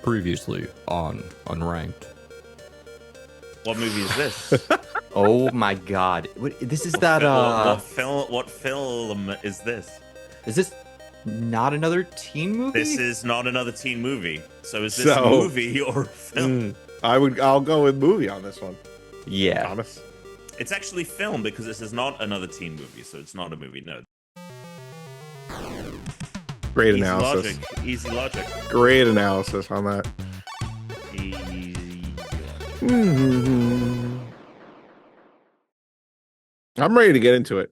Previously on Unranked. What movie is this? Oh my god. This is What that What film is this? is this not another teen movie? This is not another teen movie. So is this a So- movie or a film? I'll go with movie on this one. Yeah. Thomas. It's actually film because this is not another teen movie, so it's not a movie. No. Great Easy analysis. logic. Easy logic. Great analysis on that. Easy logic. I'm ready to get into it.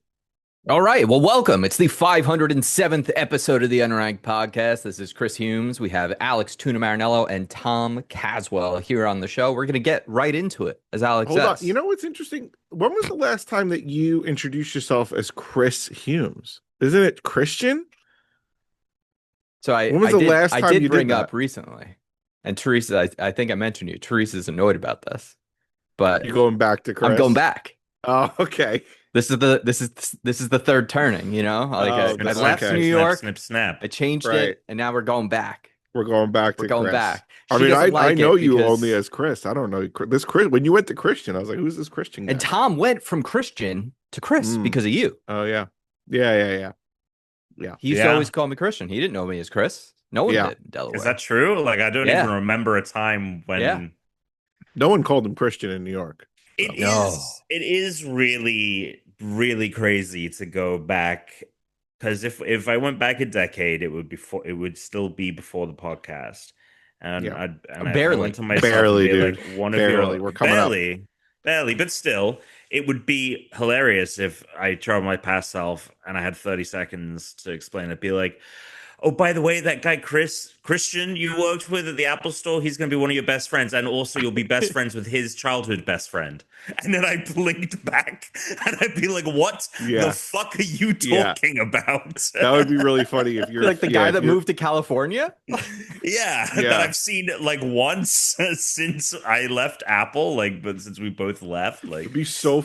All right. Well, welcome. It's the 507th episode of the Unranked podcast. This is Chris Humes. We have Alex Tuna Marinello and Tom Caswell here on the show. We're going to get right into it, as Alex Hold on. says. You know what's interesting? When was the last time that you introduced yourself as Chris Humes? Isn't it Christian? So When was the last time I did you did bring that? up recently, and Teresa, I think I mentioned you. Teresa's annoyed about this, but You're going back to Chris? I'm going back. Oh, okay. This is the third turning, you know? Like Oh, I left okay. New Snap, York, snap, snap. I changed Right. it, and now we're going back. We're going back to We're going Chris. back. I She mean, doesn't I like know it you because- only as Chris. I don't know this Chris. When you went to Christian, I was like, who's this Christian guy? And Tom went from Christian to Chris Mm. because of you. Oh, yeah. Yeah. He used to Yeah. always call me Christian. He didn't know me as Chris. No one Yeah. did in Delaware. Is that true? Like, I don't Yeah. even remember a time when Yeah. No one called him Christian in New York. It No. is. It is really, really crazy to go back, because if I went back a decade, it would still be before the podcast, and Yeah. I Barely. went to myself Barely, and be dude. like, one of Barely. your We're coming up. barely, but still, it would be hilarious if I traveled my past self and I had 30 seconds to explain it. Be like, oh, by the way, that guy Christian you worked with at the Apple Store, he's going to be one of your best friends, and also you'll be best friends with his childhood best friend. And then I blinked back, and I'd be like, "What Yeah. the fuck are you Yeah. talking about?" That would be really funny if you're like the guy that moved to California? Yeah, Yeah. that I've seen like once since I left Apple, but since we both left, like, It'd be so.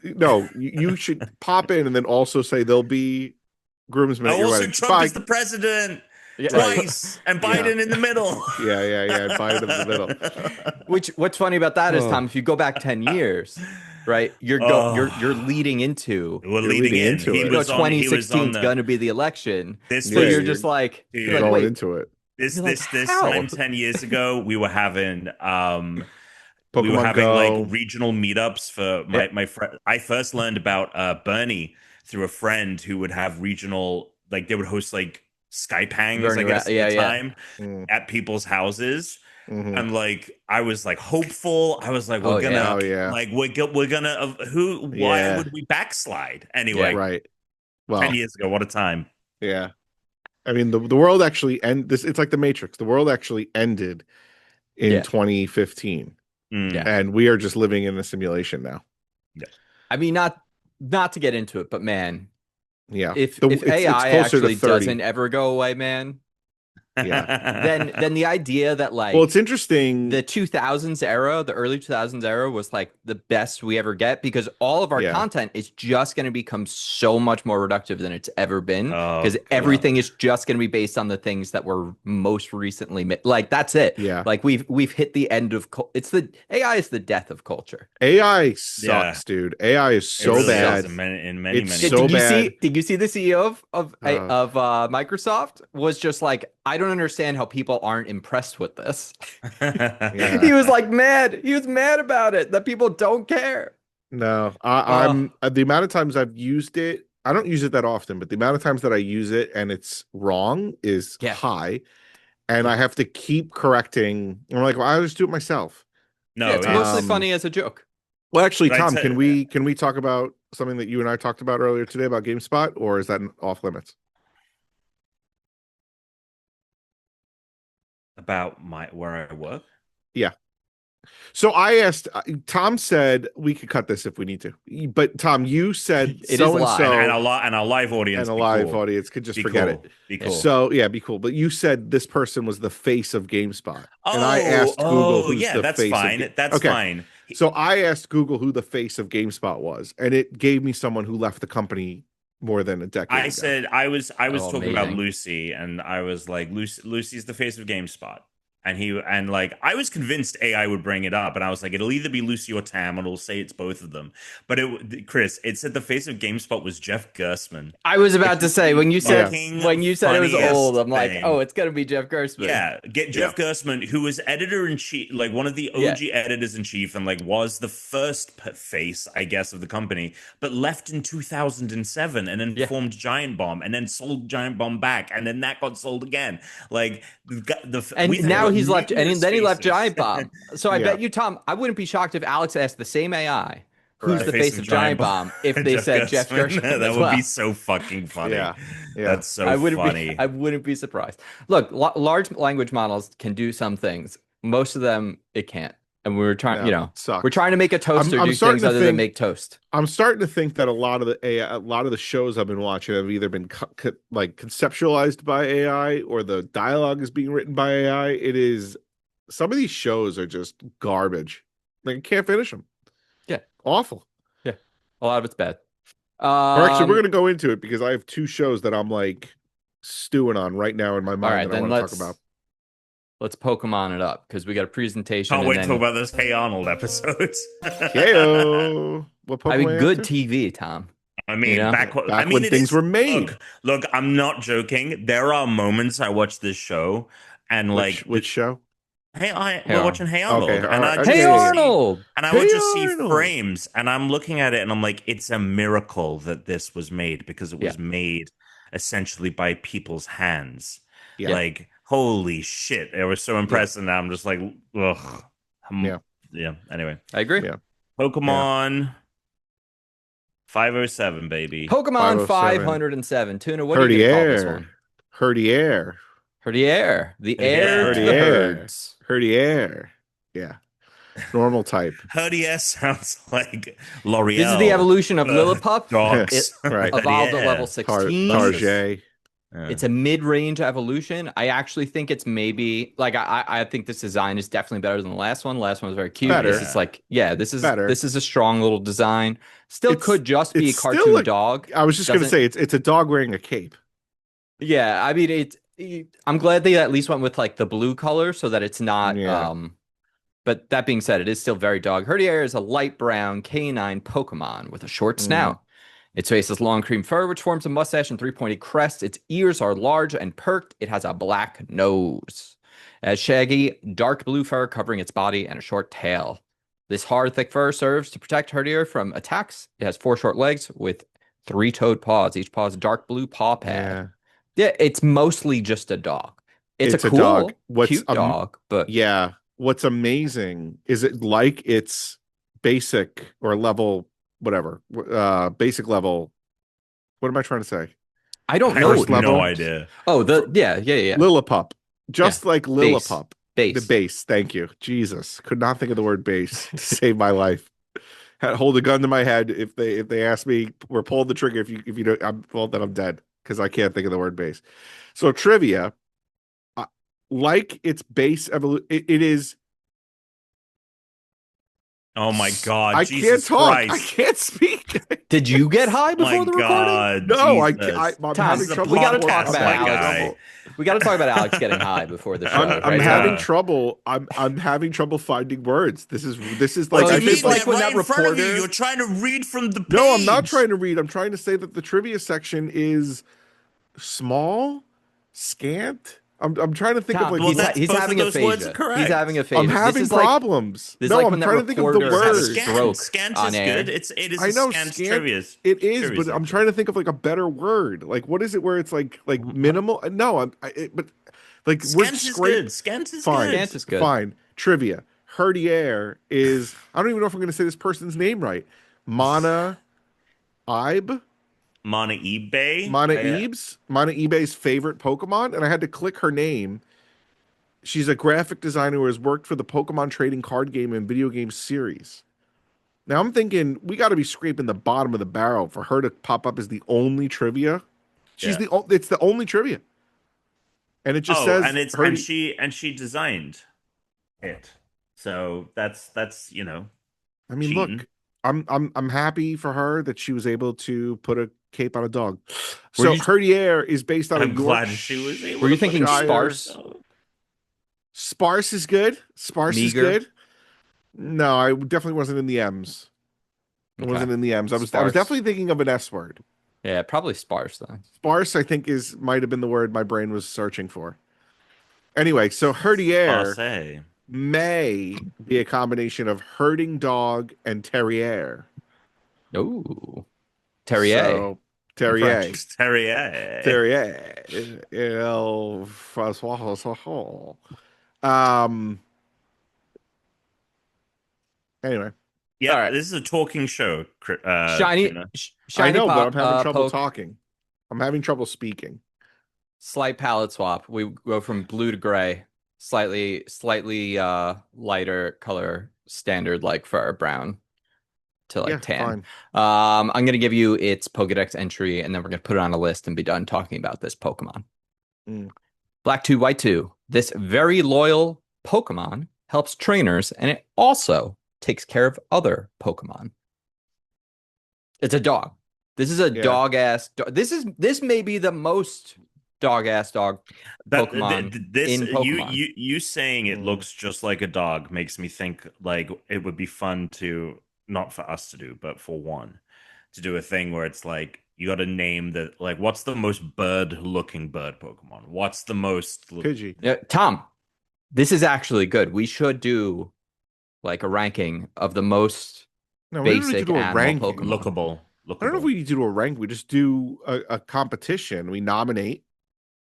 No, you should pop in and then also say there'll be groomsmen at your also wedding. Trump Bye. is the president Yeah. twice, and Biden in the middle. Yeah. Biden in the middle. What's funny about that is, Oh. Tom, if you go back 10 years, right? You're leading into We're You're leading leading in. into He it. you know, was on- he was 2016 on is the- going to be the election. This So Yeah, you're you're- just like, Dude, you're You're like, going wait, into it. This You're like, this how? time 10 years ago, we were having we Pokemon were having Go. like regional meetups for my friend. I first learned about Bernie through a friend who would have regional, like they would host like Skype hangs, Bernie I guess, Ra- at the yeah. time Mm, at people's houses. mhm. And like I was like hopeful. I was like, we're Oh, gonna yeah. Oh, yeah. like we're gonna who why Yeah. would we backslide anyway? Right. Well, 10 years ago, what a time. yeah. I mean, the world actually it's like the Matrix. The world actually ended in Yeah. 2015, Mm. Yeah. and we are just living in a simulation now. I mean, not to get into it, but man, Yeah. if It's AI closer to actually 30. doesn't ever go away, man, then the idea that like Well, it's interesting. the 2000s era, the early 2000s era was like the best we ever get, because all of our Yeah. content is just going to become so much more reductive than it's ever been, Oh, because God. everything is just going to be based on the things that were most recently made. Like that's it. Yeah. Like we've hit the end of it's the AI is the death of culture. AI sucks, Yeah. dude. AI is It so really bad. is in many It's many so did you bad. did you see the CEO of Uh. Microsoft was just like, I don't understand how people aren't impressed with this. Yeah. He was like mad. He was mad about it that people don't care. No, I'm the amount of times I've used it. I don't use it that often, but the amount of times that I use it and it's wrong is Yeah. high, and I have to keep correcting. I'm like, well, I'll just do it myself. No, Yeah, it's it's- mostly Um, funny as a joke. Well, actually, But I'd Tom, say- can we talk about something that you and I talked about earlier today about GameSpot, or is that off limits? about where I work. So I asked. Tom said we could cut this if we need to, but Tom, you said It is so and live. so, And a live audience. and a be live cool. audience could just Be forget cool. it. Be cool. So yeah, be cool. But you said this person was the face of GameSpot, and I asked Google who's yeah, the that's face fine. of That's Okay. fine. So I asked Google who the face of GameSpot was, and it gave me someone who left the company more than a decade I ago. said I was Oh, talking about amazing. Lucy, and I was like, Lucy's the face of GameSpot. And like I was convinced AI would bring it up, and I was like, it'll either be Lucy or Tam, and it'll say it's both of them. But Chris, it said the face of GameSpot was Jeff Gersman. I was about to say when you said Fucking it was old, I'm like, thing. oh, it's gonna be Jeff Gersman. Yeah, get Jeff Gersman, who was editor in chief, like one of the OG editors in chief, and like was the first face, I guess, of the company, but left in 2007 and then formed Giant Bomb, and then sold Giant Bomb back, and then that got sold again. Like now he's left, and then he left Giant Bomb. So I bet you, Tom, I wouldn't be shocked if Alex asked the same AI. Who's the face of Giant Bomb? If they said Jeff Gersman, that would be so fucking funny. Yeah, that's so funny. I wouldn't be surprised. Look, large language models can do some things. Most of them, it can't. And we're trying, we're trying to make a toaster do things other than make toast. I'm starting to think that a lot of the shows I've been watching have either been like conceptualized by AI or the dialogue is being written by AI. It is some of these shows are just garbage. Like I can't finish them. Yeah, awful. Yeah, a lot of it's bad. Or actually, we're gonna go into it because I have two shows that I'm like stewing on right now in my mind that I want to talk about. Let's Pokemon it up because we got a presentation. Can't wait to talk about those Hey Arnold episodes. Heyo. What Pokemon? I mean, good TV, Tom. I mean, back when things were made. Look, I'm not joking. There are moments I watch this show and which show? We're watching Hey Arnold. Okay, and Arnold! And I would just see frames, and I'm looking at it, and I'm like, it's a miracle that this was made because it was made essentially by people's hands. Yeah. Like, holy shit. It was so impressive, and I'm just like, ugh. Yeah, anyway. I agree. Yeah. Pokemon 507, baby. Pokemon 507. Tuna, what are you going to call this one? Herdier. Herdier. The heir to the herds. Herdier. Yeah. Normal type. Herdier sounds like L'Oreal. This is the evolution of Lillipup. Dogs. It evolved at level 16. Tarjay. It's a mid-range evolution. I actually think it's maybe like I think this design is definitely better than the last one. The last one was very cute. Better. It's like, this is better. This is a strong little design. Still could just be a cartoon dog. I was just gonna say it's a dog wearing a cape. Yeah, I mean I'm glad they at least went with like the blue color so that it's not but that being said, it is still very dog. Herdier is a light brown canine Pokemon with a short snout. Its face has long cream fur, which forms a mustache and three-pointed crest. Its ears are large and perked. It has a black nose. It has shaggy, dark blue fur covering its body and a short tail. This hard, thick fur serves to protect Herdier from attacks. It has 4 short legs with 3-toed paws. Each paw is a dark blue paw pad. Yeah, it's mostly just a dog. It's a cool, dog. Cute dog, but yeah. What's amazing is it like its basic or level, whatever, basic level. What am I trying to say? I don't know. No idea. Oh, yeah. Lillipup, just like Lillipup. Base. The base. Thank you, Jesus. Could not think of the word base to save my life. Had to hold a gun to my head if they ask me or pull the trigger if you don't. Then I'm dead because I can't think of the word base. So trivia, like its base evolution, it is. Oh my God! I Jesus can't talk. Christ. I can't speak. Did you get high before the recording? No, I'm having trouble. We got to talk about Alex. We got to talk about Alex getting high before the show. I'm having trouble. I'm having trouble finding words. This is like I just like when that reporter. You're trying to read from the page. No, I'm not trying to read. I'm trying to say that the trivia section is small, scant. I'm trying to think of like he's having aphasia. He's having aphasia. I'm having problems. No, I'm trying to think of the word. Scant is good. It is. I know scant trivia. It is, but I'm trying to think of like a better word. Like what is it where it's like minimal? No, but like scant is good. Scant is fine. good. Scant is good. Fine. Trivia. Herdier is. I don't even know if I'm going to say this person's name right. Mana Ibe. Mana Ibe. Mana Ibe's favorite Pokemon, and I had to click her name. She's a graphic designer who has worked for the Pokemon trading card game and video game series. Now I'm thinking we got to be scraping the bottom of the barrel for her to pop up as the only trivia. It's the only trivia, and it just says and she designed it. So that's I mean, cheating. look, I'm happy for her that she was able to put a cape on a dog. So Herdier is based on I'm glad she was able Were you thinking sparse? Sparse is good. Sparse is Meager? good. No, I definitely wasn't in the M's. I Okay. wasn't in the M's. I was Sparse. definitely thinking of an S word. Yeah, probably sparse though. Sparse, I think, might have been the word my brain was searching for. Anyway, so Herdier Say. may be a combination of herding dog and terrier. Ooh. Terrier. So, terrier. Terrier. Terrier. Um. Anyway, Yeah, All right. this is a talking show. Shiny, Tuna. shiny I know, pop, but I'm having trouble poke, talking. I'm having trouble speaking. slight palette swap. We go from blue to gray, slightly lighter color standard like for our brown to like Yeah, tan. fine. I'm gonna give you its Pokedex entry, and then we're gonna put it on a list and be done talking about this Pokemon. Mm. Black 2, White 2. This very loyal Pokemon helps trainers, and it also takes care of other Pokemon. It's a dog. This is a Yeah. dog-ass dog. This may be the most dog-ass dog Pokemon in Pokemon. You saying it looks just like a dog makes me think like it would be fun to, not for us to do, but for one to do a thing where it's like you got to name the, like, what's the most bird-looking bird Pokemon? What's the most Pidgey. Yeah, Tom, this is actually good. We should do like a ranking of the most No, we don't need to basic do a animal ranking. Pokemon. lookable? I don't know if we need to do a rank. We just do a competition. We nominate,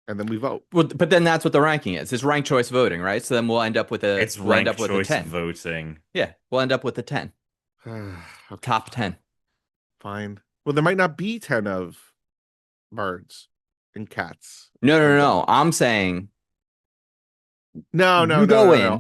and then we vote. Well, but then that's what the ranking is. It's ranked choice voting, right? So then we'll end up with a It's we'll end ranked up with a choice 10. voting. Yeah, we'll end up with a 10. Okay, Top 10. fine. Well, there might not be 10 of birds and cats. No. and dogs. I'm saying No. You go in.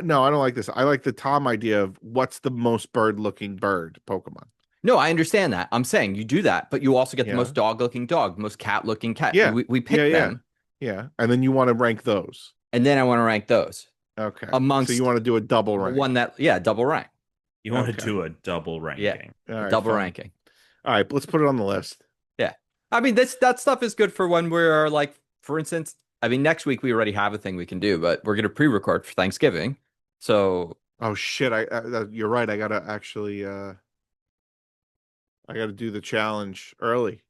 No, I don't like this. I like the Tom idea of what's the most bird-looking bird Pokemon. no, I understand that. I'm saying you do that, but you also get the Yeah. most dog-looking dog, most cat-looking cat. Yeah. We pick them, Yeah, and then you want to rank those. and then I want to rank those Okay. amongst so you want to do a double the rank. one that double rank, You want Okay. to do a double ranking. All right, double fine. ranking. All right, let's put it on the list. Yeah, I mean that stuff is good for when we're like, for instance, I mean next week we already have a thing we can do, but we're gonna pre-record for Thanksgiving, so Oh shit! You're right. I gotta actually. I gotta do the challenge early.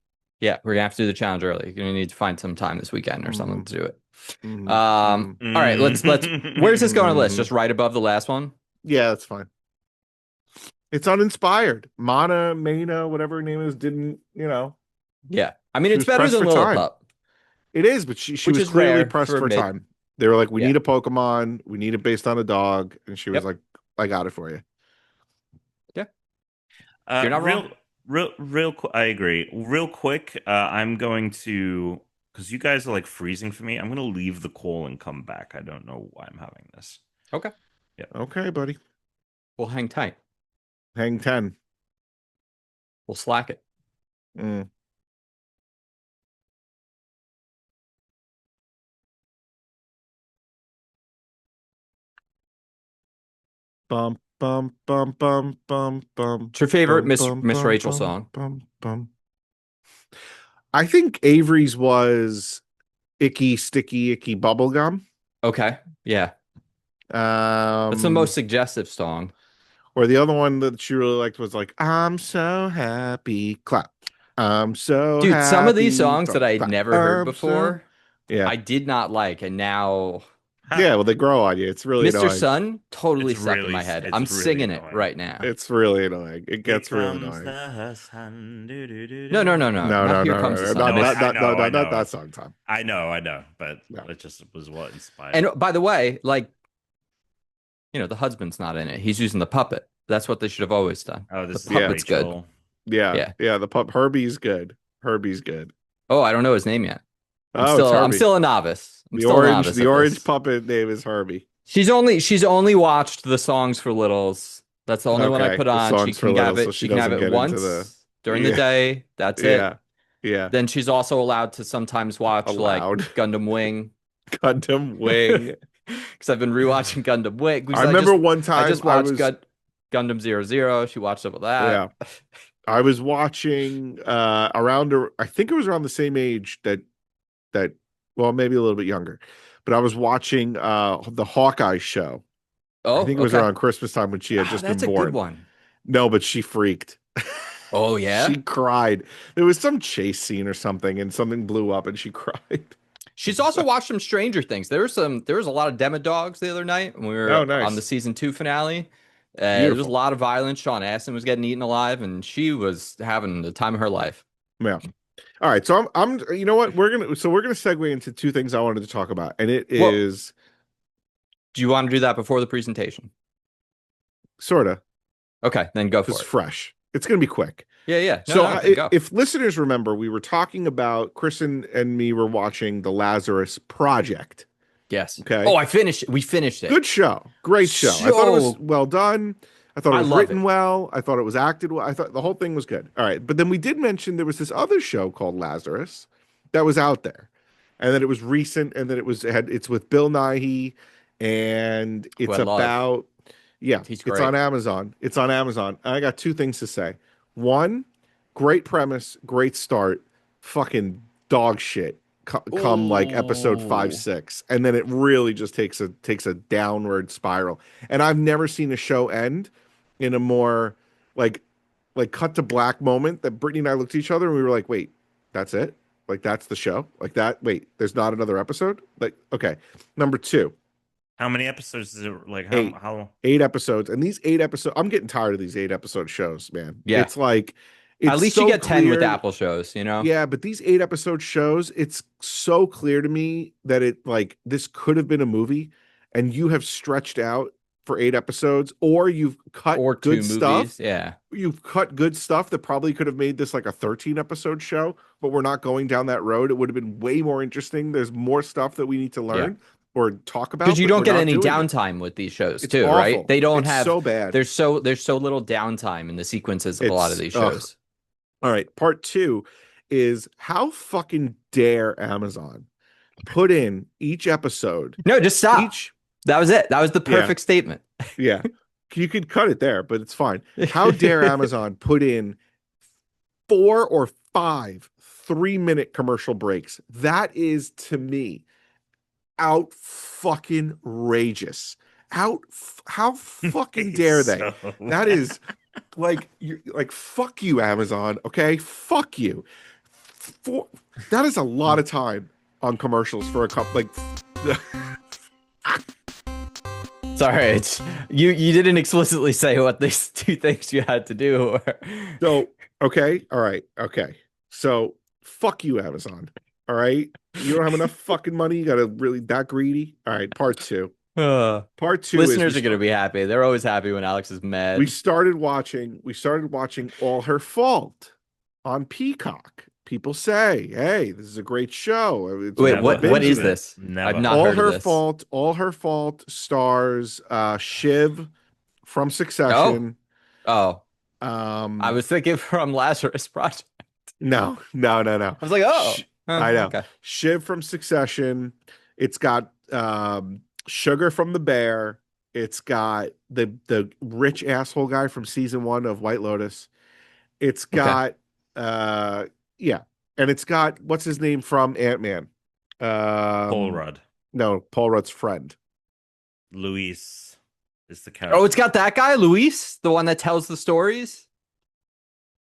yeah, we're gonna have to do the challenge early. You're gonna need to find some time this weekend or something to do it. Mhm, All mhm. right, let's. Where's this going on the list? Just right above the last one. Yeah, that's fine. It's uninspired. Mana, whatever her name is, didn't. Yeah, I mean She it's was better pressed than for time. Lillipup. It is, but she Which was is clearly rare pressed for for mid. time. They were like, "We Yeah. need a Pokemon. We need it based on a dog," and she was Yep. like, "I got it for you." You're not wrong. Real quick. I agree. Real quick, I'm going to, because you guys are like freezing for me. I'm going to leave the call and come back. I don't know why I'm having this. Okay, Okay, buddy. we'll hang tight. Hang 10. We'll slack it. Mm. Bum bum bum bum bum bum. What's your favorite bum, Miss bum, Miss bum, Rachel bum, song? Bum, bum. I think Avery's was Icky Sticky Icky Bubblegum. Okay, yeah, that's the most suggestive song. Or the other one that she really liked was like, I'm so happy, clap. I'm so Dude, happy. some of these songs clap, that I had clap. never heard I'm so- before, Yeah. I did not like, and now Yeah, well, they grow on you. It's really Mr. annoying. Sun totally It's stuck in really- my head. it's I'm really singing it annoying. right now. It's really annoying. It gets Here really comes annoying. the sun. No. No, Not Here Comes the Sun. not It's- I know. that song, Tom. I know, but No. it just was what inspired. And by the way, like, the husband's not in it. He's using the puppet. That's what they should have always done. oh, this The is puppet's good. Rachel. Yeah. The pup Herbie's good. Herbie's good. Oh, I don't know his name yet. I'm It's Herbie. still a novice. I'm The still a orange, novice the at orange this. puppet name is Herbie. She's only watched the songs for littles. That's the only one I Okay, put the on. She songs for can have littles, it. so she She can have doesn't it get into once during the Yeah. day. That's it. Yeah. Then she's also allowed to sometimes watch Allowed. like Gundam Wing Gundam Wing. because I've been rewatching Gundam Wing. because I remember one time I just watched was, Gundam 00. She watched some of that. Yeah. I was watching I think it was around the same age that well, maybe a little bit younger. but I was watching the Hawkeye show. Oh, I think it was okay. around Christmas time when she had just been That's a born. good one. No, but she freaked. Oh yeah. She cried. There was some chase scene or something, and something blew up, and she cried. She's also watched some Stranger Things. There was a lot of Demodogs the other night when we were Oh, on the nice. season 2 finale. There was a Beautiful. lot of violence. Sean Astin was getting eaten alive, and she was having the time of her life. Yeah. All right. So I'm you know what? We're gonna segue into two things I wanted to talk about. And it Well, is do you want to do that before the presentation? sorta Okay, then go for just it. fresh. It's gonna be quick. Yeah. No, So then go. if listeners remember, we were talking about Chris and me were watching the Lazarus Project. Yes. Okay. Oh, we finished it. Good show. Great show. I thought it was well done. I thought it I was love written it. well. I thought it was acted well. I thought the whole thing was good. All right. But then we did mention there was this other show called Lazarus that was out there. And that it was recent and that it's with Bill Nighy and Who it's I love. about He's it's great. on Amazon. It's on Amazon. I got two things to say. One, great premise, great start, fucking dog shit come like episode 5, Ooh. 6, and then it really just takes a downward spiral. And I've never seen a show end in a more like cut to black moment that Brittany and I looked at each other and we were like, wait, that's it? Like that's the show? Like that? Wait, there's not another episode? Like, okay. Number 2. How many episodes is it? Like Eight. how 8 episodes. And these 8 episodes, I'm getting tired of these 8 episode shows, man. Yeah. It's like it's At least so you get 10 with clear. Apple shows, you know? Yeah, but these 8 episode shows, it's so clear to me that it like this could have been a movie and you have stretched out for 8 episodes, or you've cut Or 2 good movies. stuff. Yeah. You've cut good stuff that probably could have made this like a 13 episode show, but we're not going down that road. It would have been way more interesting. There's more stuff that we need to learn or talk about. Because you but don't we're get not any doing it. downtime with these shows It's too, awful. right? They don't It's have so bad. There's so little downtime in the sequences of a lot of these Ugh. shows. All right. Part 2 is how fucking dare Amazon put in each episode. No, just stop. That was it. That was the perfect statement. Yeah. You could cut it there, but it's fine. How dare Amazon put in 4 or 5 3-minute commercial breaks? That is to me out fucking rageous. How fucking dare they? That is like fuck you, Amazon. Okay, fuck you. That is a lot of time on commercials for a couple. Like, Sorry, it's you didn't explicitly say what these 2 things you had to do. so okay, all right, okay. So fuck you, Amazon. All right, you don't have enough fucking money. You gotta really that greedy. All right, part 2. Part 2. Listeners are gonna be happy. They're always happy when Alex is mad. We started watching All Her Fault on Peacock. People say, "Hey, this is a great show." Wait, what is this? Never. I've not heard of this. All Her Fault stars Shiv from Succession. Oh, I was thinking from Lazarus Project. No. I was like, oh, I know. Okay. Shiv from Succession. It's got Sugar from The Bear. It's got the rich asshole guy from season 1 of White Lotus. It's got and it's got what's his name from Ant-Man? Paul Rudd. No, Paul Rudd's friend. Luis is the character. Oh, it's got that guy, Luis, the one that tells the stories.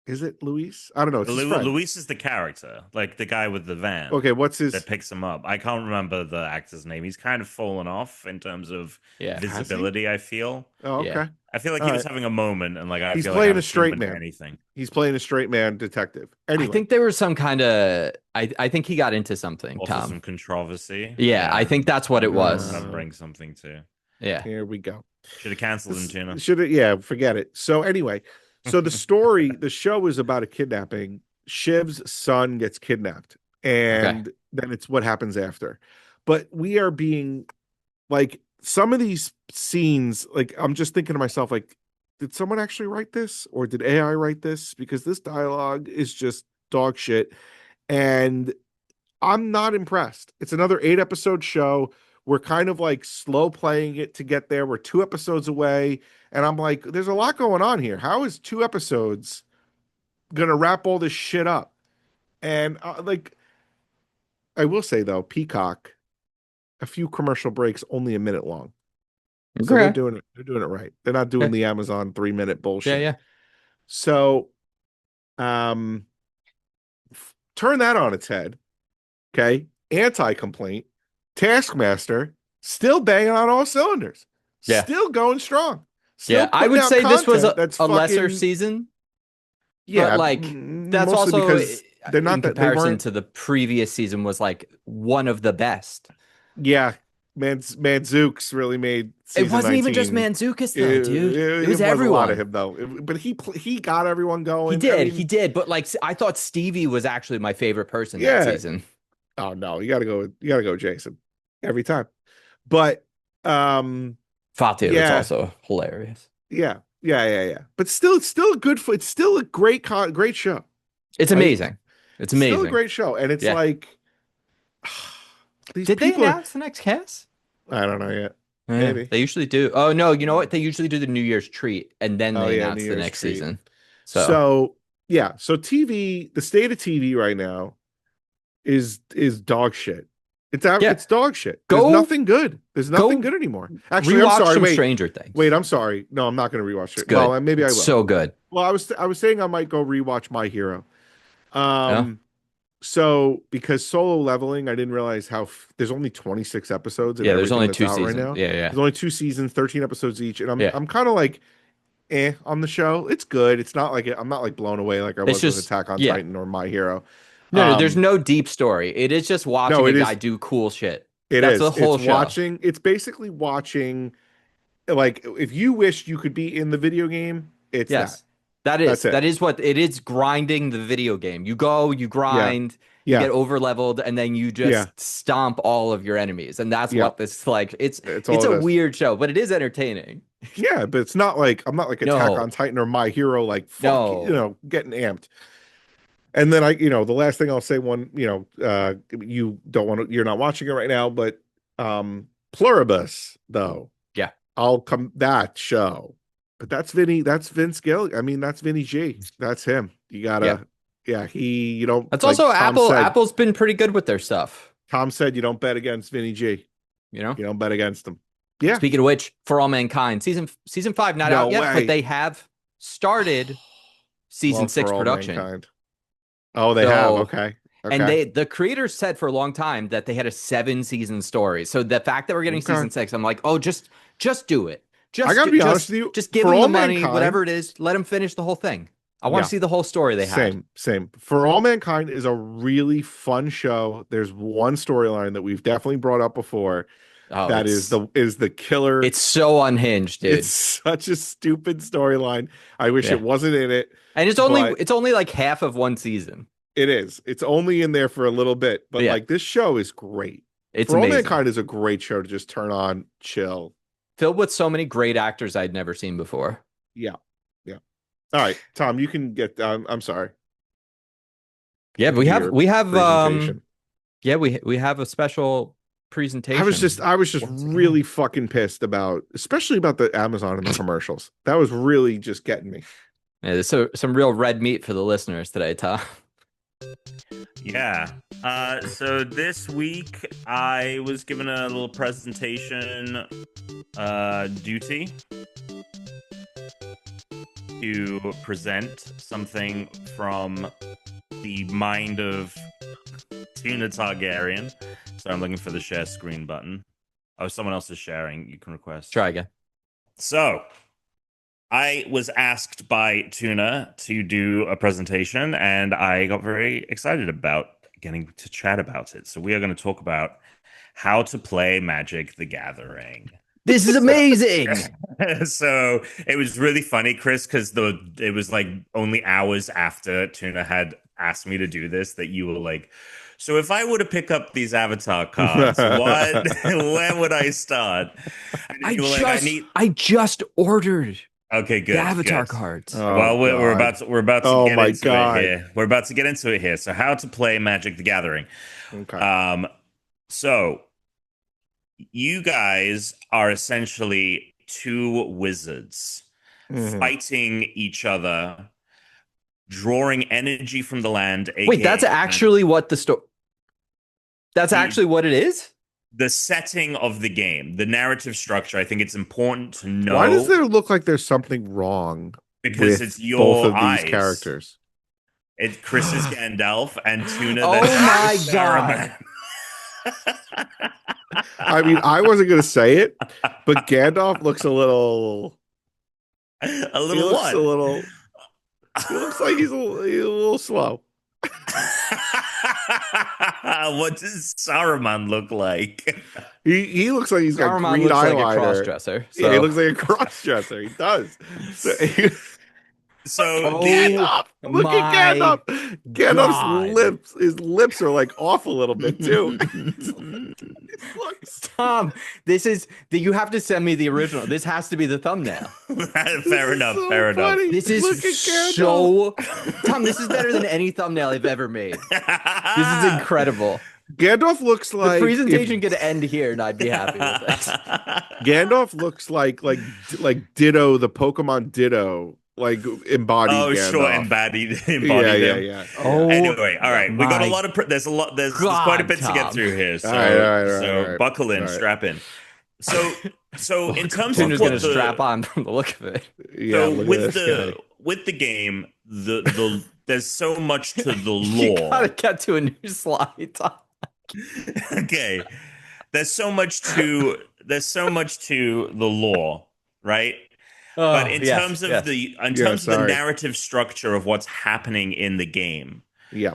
Is it Luis? I don't know. It's his friend. Luis is the character, like the guy with the van. Okay, what's his? That picks him up. I can't remember the actor's name. He's kind of fallen off in terms of visibility. I feel. Oh, okay. Yeah. I feel like he was having a moment, and like he's feel playing like a straight man. Anything. He's playing a straight man detective. Anyway. I think there was some kind of. I think he got into something. Also Tom. some controversy. Yeah, I think that's what it was. Bring something to. Yeah. Here we go. Should have canceled him, Tuna. Should have. Yeah, forget it. So anyway, so the show is about a kidnapping. Shiv's son gets kidnapped, and then it's what happens after. But we are being like some of these scenes. Like I'm just thinking to myself, like, did someone actually write this, or did AI write this? Because this dialogue is just dog shit, and I'm not impressed. It's another 8 episode show. We're kind of like slow playing it to get there. We're 2 episodes away. And I'm like, there's a lot going on here. How is 2 episodes going to wrap all this shit up? And like, I will say though, Peacock a few commercial breaks, only a minute long. So they're doing it. They're doing it right. They're not doing the Amazon 3-minute bullshit. Yeah. So, turn that on its head. Okay, anti-complaint. Taskmaster still banging on all cylinders. Yeah. Still going strong. Still I would say this was that's a lesser fucking, season. Yeah, but like that's mostly also because they're not in that they comparison weren't. to the previous season was like one of the best. Yeah, Manzukes really made season It wasn't 19. even just Manzukis though, dude. It was a everyone. lot of him though. But he got everyone going. He did. But like, I thought Stevie was actually my favorite person that season. Oh no, you gotta go, Jason, every time. But Fatu is also hilarious. Yeah. But still, it's still a good. It's still a great show. It's amazing. It's amazing. Still a great show, and it's like. Did they announce the next cast? I don't know yet. Maybe they usually do. Oh no, you know what? They usually do the New Year's treat, and then they announce the next season. So TV, the state of TV right now is dog shit. It's dog shit. There's nothing good. There's nothing good anymore. Actually, I'm sorry. Wait, Stranger Things. Wait, I'm sorry. No, I'm not going to rewatch it. Good. Well, maybe I will. So good. Well, I was saying I might go rewatch My Hero. So because Solo Leveling, I didn't realize how there's only 26 episodes. And there's only 2 seasons right now. Yeah. There's only 2 seasons, 13 episodes each, and I'm kind of like, on the show. It's good. It's not like I'm not like blown away like I was with Attack on Titan or My Hero. No, there's no deep story. It is just watching a guy do cool shit. That's the whole show. It's basically watching, like, if you wished you could be in the video game, it's that is what it is. Grinding the video game. You go, you grind, you get over leveled, and then you just stomp all of your enemies. And that's what this like. It's a weird show, but it is entertaining. Yeah, but it's not like I'm not like Attack on Titan or My Hero, like getting amped. And then the last thing I'll say, you're not watching it right now, but Pluribus though. Yeah. That show. But that's Vince Gill. I mean, that's Vinny G. That's him. You gotta, That's also Apple. Apple's been pretty good with their stuff. Tom said you don't bet against Vinny G. You don't bet against him. Yeah. Speaking of which, For All Mankind, season 5 not out yet, but they have started season 6 production. Mankind. Oh, they have. Okay. And the creators said for a long time that they had a 7-season story. So the fact that we're getting season 6, I'm like, oh, just do it. I gotta be honest with you. Just give them the money, whatever it is. Let them finish the whole thing. I want to see the whole story they have. Same. For All Mankind is a really fun show. There's one storyline that we've definitely brought up before. That is the killer. It's so unhinged, dude. It's such a stupid storyline. I wish it wasn't in it. And it's only like half of one season. It is. It's only in there for a little bit, but like this show is great. It's amazing. All Mankind is a great show to just turn on, chill. Filled with so many great actors I'd never seen before. Yeah. All right, Tom, you can get. I'm sorry. Yeah, we have. We have a special presentation. I was just really fucking pissed especially about the Amazon and the commercials. That was really just getting me. Yeah, there's some real red meat for the listeners today, Tom. Yeah. So this week I was given a little presentation duty to present something from the mind of Tuna Targaryen. So I'm looking for the share screen button. Oh, someone else is sharing. You can request. Try again. So I was asked by Tuna to do a presentation, and I got very excited about getting to chat about it. So we are going to talk about how to play Magic the Gathering. This is amazing. So it was really funny, Chris, because it was like only hours after Tuna had asked me to do this that you were like, so if I were to pick up these avatar cards, where would I start? I just ordered. Okay, good. The avatar cards. Oh, well, we're about to get into God. it here. We're about to get into it here. So, how to play Magic the Gathering? Okay. So you guys are essentially two wizards fighting each other, drawing energy from the land. Wait, that's actually what the story. That's actually what it is. the setting of the game, the narrative structure. I think it's important to know. Why does there look like there's something wrong because with it's both your of these eyes. characters? It's Chris is Gandalf and Tuna. Oh my God. I mean, I wasn't going to say it, but Gandalf looks a little. A He little looks what? a little. He looks like he's a little slow. What does Saruman look like? He looks like he's got Saruman green looks like a eyeliner. cross-dresser. Yeah, he So. looks like a cross-dresser. He does. So Gandalf, look at my Gandalf. Gandalf's God. lips, his lips are like off a little bit too. Tom, you have to send me the original. This has to be the thumbnail. fair enough. So fair enough. funny. This is Look at Gandalf. so Tom, this is better than any thumbnail I've ever made. This is incredible. Gandalf looks like The presentation could end here and I'd be happy with it. Gandalf looks like Ditto, the Pokemon Ditto, like embodied. Oh, Gandalf. sure, embodied Yeah. him. Oh, Anyway, all right, we got a my lot of there's God, quite a bit to Tom. get through here. So All right. buckle in, All right. strap in. So in terms Tuna's of gonna strap on from the look of it. Yeah, so look at with this guy. with the game, the there's so much to the You lore. gotta get to a new slide, Tom. Okay, there's so much to the lore, right? But in terms of the narrative structure of what's happening in the game, Yeah.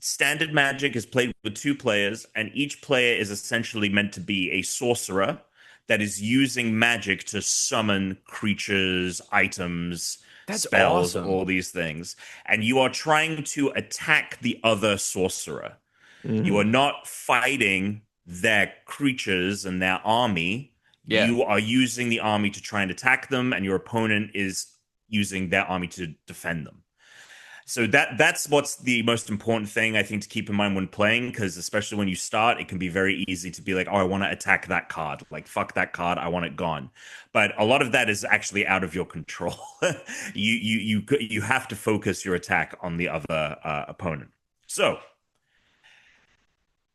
standard Magic is played with 2 players, and each player is essentially meant to be a sorcerer that is using magic to summon creatures, items, That's spells, awesome. all these things. And you are trying to attack the other sorcerer. You are not fighting their creatures and their army. Yeah. You are using the army to try and attack them, and your opponent is using their army to defend them. So that's what's the most important thing, I think, to keep in mind when playing, because especially when you start, it can be very easy to be like, oh, I want to attack that card. Like, fuck that card. I want it gone. But a lot of that is actually out of your control. You have to focus your attack on the other opponent. So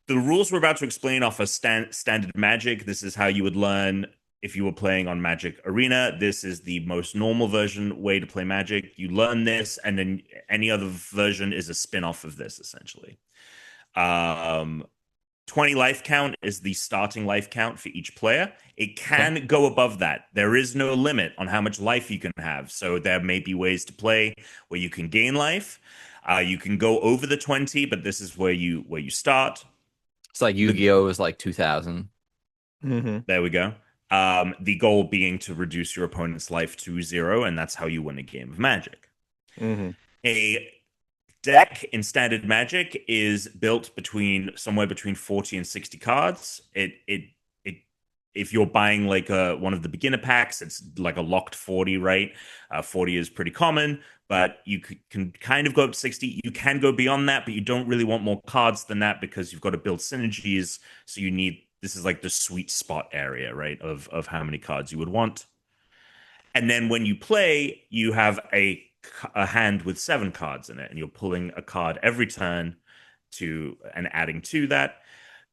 the rules we're about to explain are for standard Magic. This is how you would learn if you were playing on Magic Arena. This is the most normal way to play Magic. You learn this, and then any other version is a spin-off of this, essentially. 20 life count is the starting life count for each player. It can go above that. There is no limit on how much life you can have. So there may be ways to play where you can gain life. You can go over the 20, but this is where you start. It's like Yu-Gi-Oh! Was like 2000. There we go. The goal being to reduce your opponent's life to 0, and that's how you win a game of Magic. A deck in standard Magic is built somewhere between 40 and 60 cards. If you're buying like one of the beginner packs, it's like a locked 40, right? 40 is pretty common, but you can kind of go up to 60. You can go beyond that, but you don't really want more cards than that because you've got to build synergies. So this is like the sweet spot area, right? Of how many cards you would want. And then when you play, you have a hand with 7 cards in it, and you're pulling a card every turn and adding to that.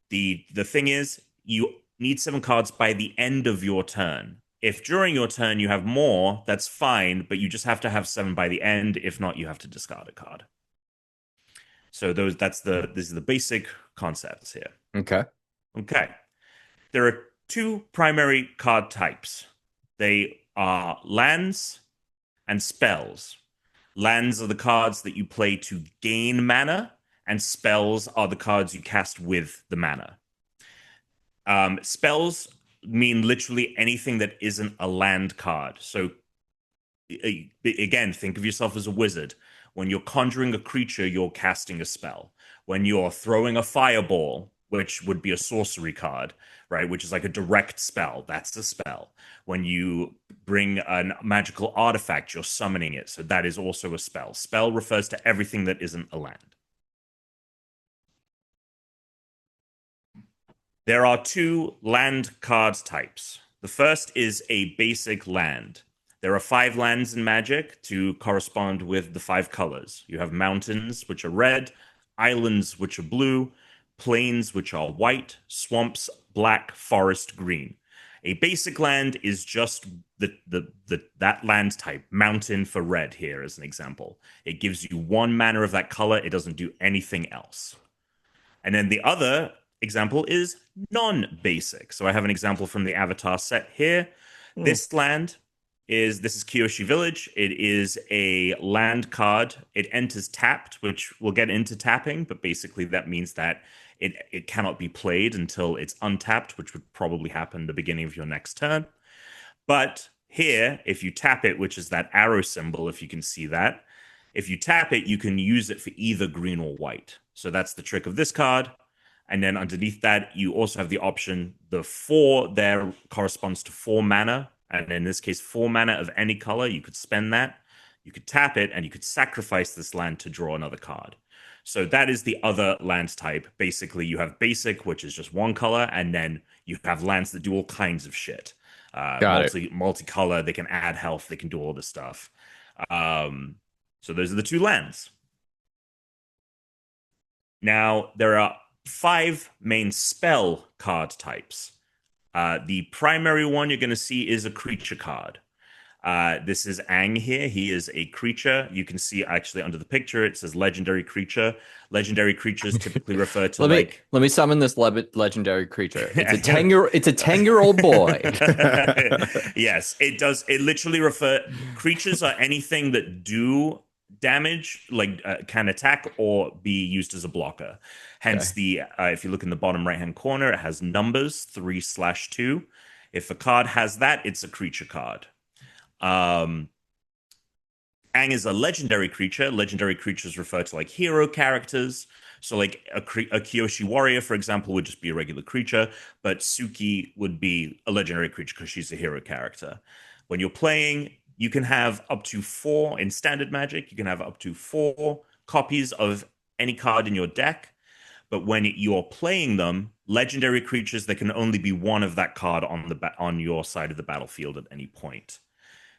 The thing is, you need 7 cards by the end of your turn. If during your turn you have more, that's fine, but you just have to have 7 by the end. If not, you have to discard a card. So these are the basic concepts here. Okay. There are 2 primary card types. They are lands and spells. Lands are the cards that you play to gain mana, and spells are the cards you cast with the mana. Spells mean literally anything that isn't a land card. So again, think of yourself as a wizard. When you're conjuring a creature, you're casting a spell. When you're throwing a fireball, which would be a sorcery card, right, which is like a direct spell, that's a spell. When you bring a magical artifact, you're summoning it, so that is also a spell. Spell refers to everything that isn't a land. There are 2 land card types. The first is a basic land. There are 5 lands in Magic to correspond with the 5 colors. You have mountains, which are red, islands, which are blue, plains, which are white, swamps, black, forest, green. A basic land is just that land type, mountain for red here as an example. It gives you 1 mana of that color. It doesn't do anything else. And then the other example is non-basic. So I have an example from the Avatar set here. This land this is Kyoshi Village. It is a land card. It enters tapped, which we'll get into tapping, but basically that means that it cannot be played until it's untapped, which would probably happen the beginning of your next turn. But here, if you tap it, which is that arrow symbol, if you can see that, if you tap it, you can use it for either green or white. So that's the trick of this card. And then underneath that, you also have the option, the 4 there corresponds to 4 mana. And in this case, 4 mana of any color, you could spend that. You could tap it, and you could sacrifice this land to draw another card. So that is the other land type. Basically, you have basic, which is just 1 color, and then you have lands that do all kinds of shit. Multicolor, they can add health, they can do all this stuff. So those are the 2 lands. Now, there are 5 main spell card types. The primary one you're going to see is a creature card. This is Aang here. He is a creature. You can see actually under the picture, it says legendary creature. Legendary creatures typically refer to let me summon this legendary creature. It's a 10-year-old boy. Yes, it does. It literally creatures are anything that do damage, like can attack or be used as a blocker. Hence if you look in the bottom right hand corner, it has numbers 3/2. If a card has that, it's a creature card. Aang is a legendary creature. Legendary creatures refer to like hero characters. So like a Kyoshi warrior, for example, would just be a regular creature, but Suki would be a legendary creature because she's a hero character. When you're playing, you can have up to 4 in standard Magic. You can have up to 4 copies of any card in your deck. But when you're playing them, legendary creatures, there can only be 1 of that card on your side of the battlefield at any point.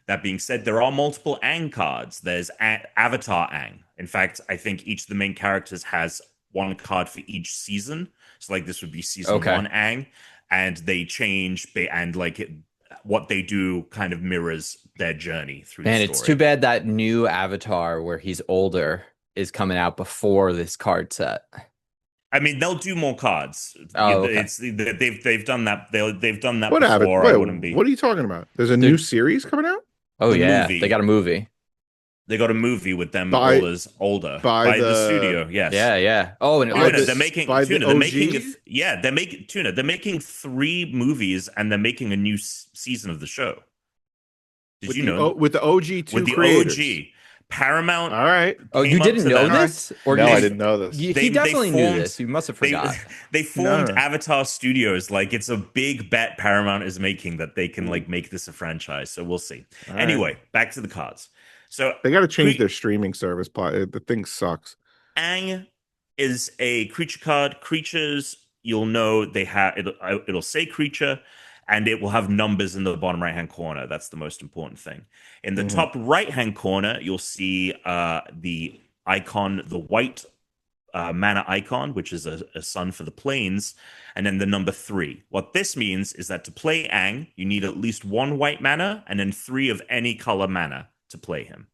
That being said, there are multiple Aang cards. There's Avatar Aang. In fact, I think each of the main characters has 1 card for each season. So like this would be season 1 Aang, and they change and what they do kind of mirrors their journey through the story. And it's too bad that new Avatar where he's older is coming out before this card set. I mean, they'll do more cards. Oh, okay. They've done that. They've done that What before. Wait, I wouldn't be. What are you talking about? There's a new series coming out? Oh, yeah. Movie. They got a movie. They got a movie with them all as older by the studio. Yes. Yeah. Oh, and they're making Tuna. They're making 3 movies, and they're making a new season of the show. Did you know? With the OG2 creators. OG. Paramount. All right. Oh, you didn't know this? Or no, I didn't know this. He definitely knew this. You must have forgot. They formed Avatar Studios. Like, it's a big bet Paramount is making that they can make this a franchise. So we'll see. Anyway, back to the cards. So they got to change their streaming service. The thing sucks. Aang is a creature card. Creatures, you'll know they have it'll say creature, and it will have numbers in the bottom right hand corner. That's the most important thing. In the top right hand corner, you'll see the icon, the white mana icon, which is a sun for the plains, and then the number 3. What this means is that to play Aang, you need at least 1 white mana and then 3 of any color mana to play him.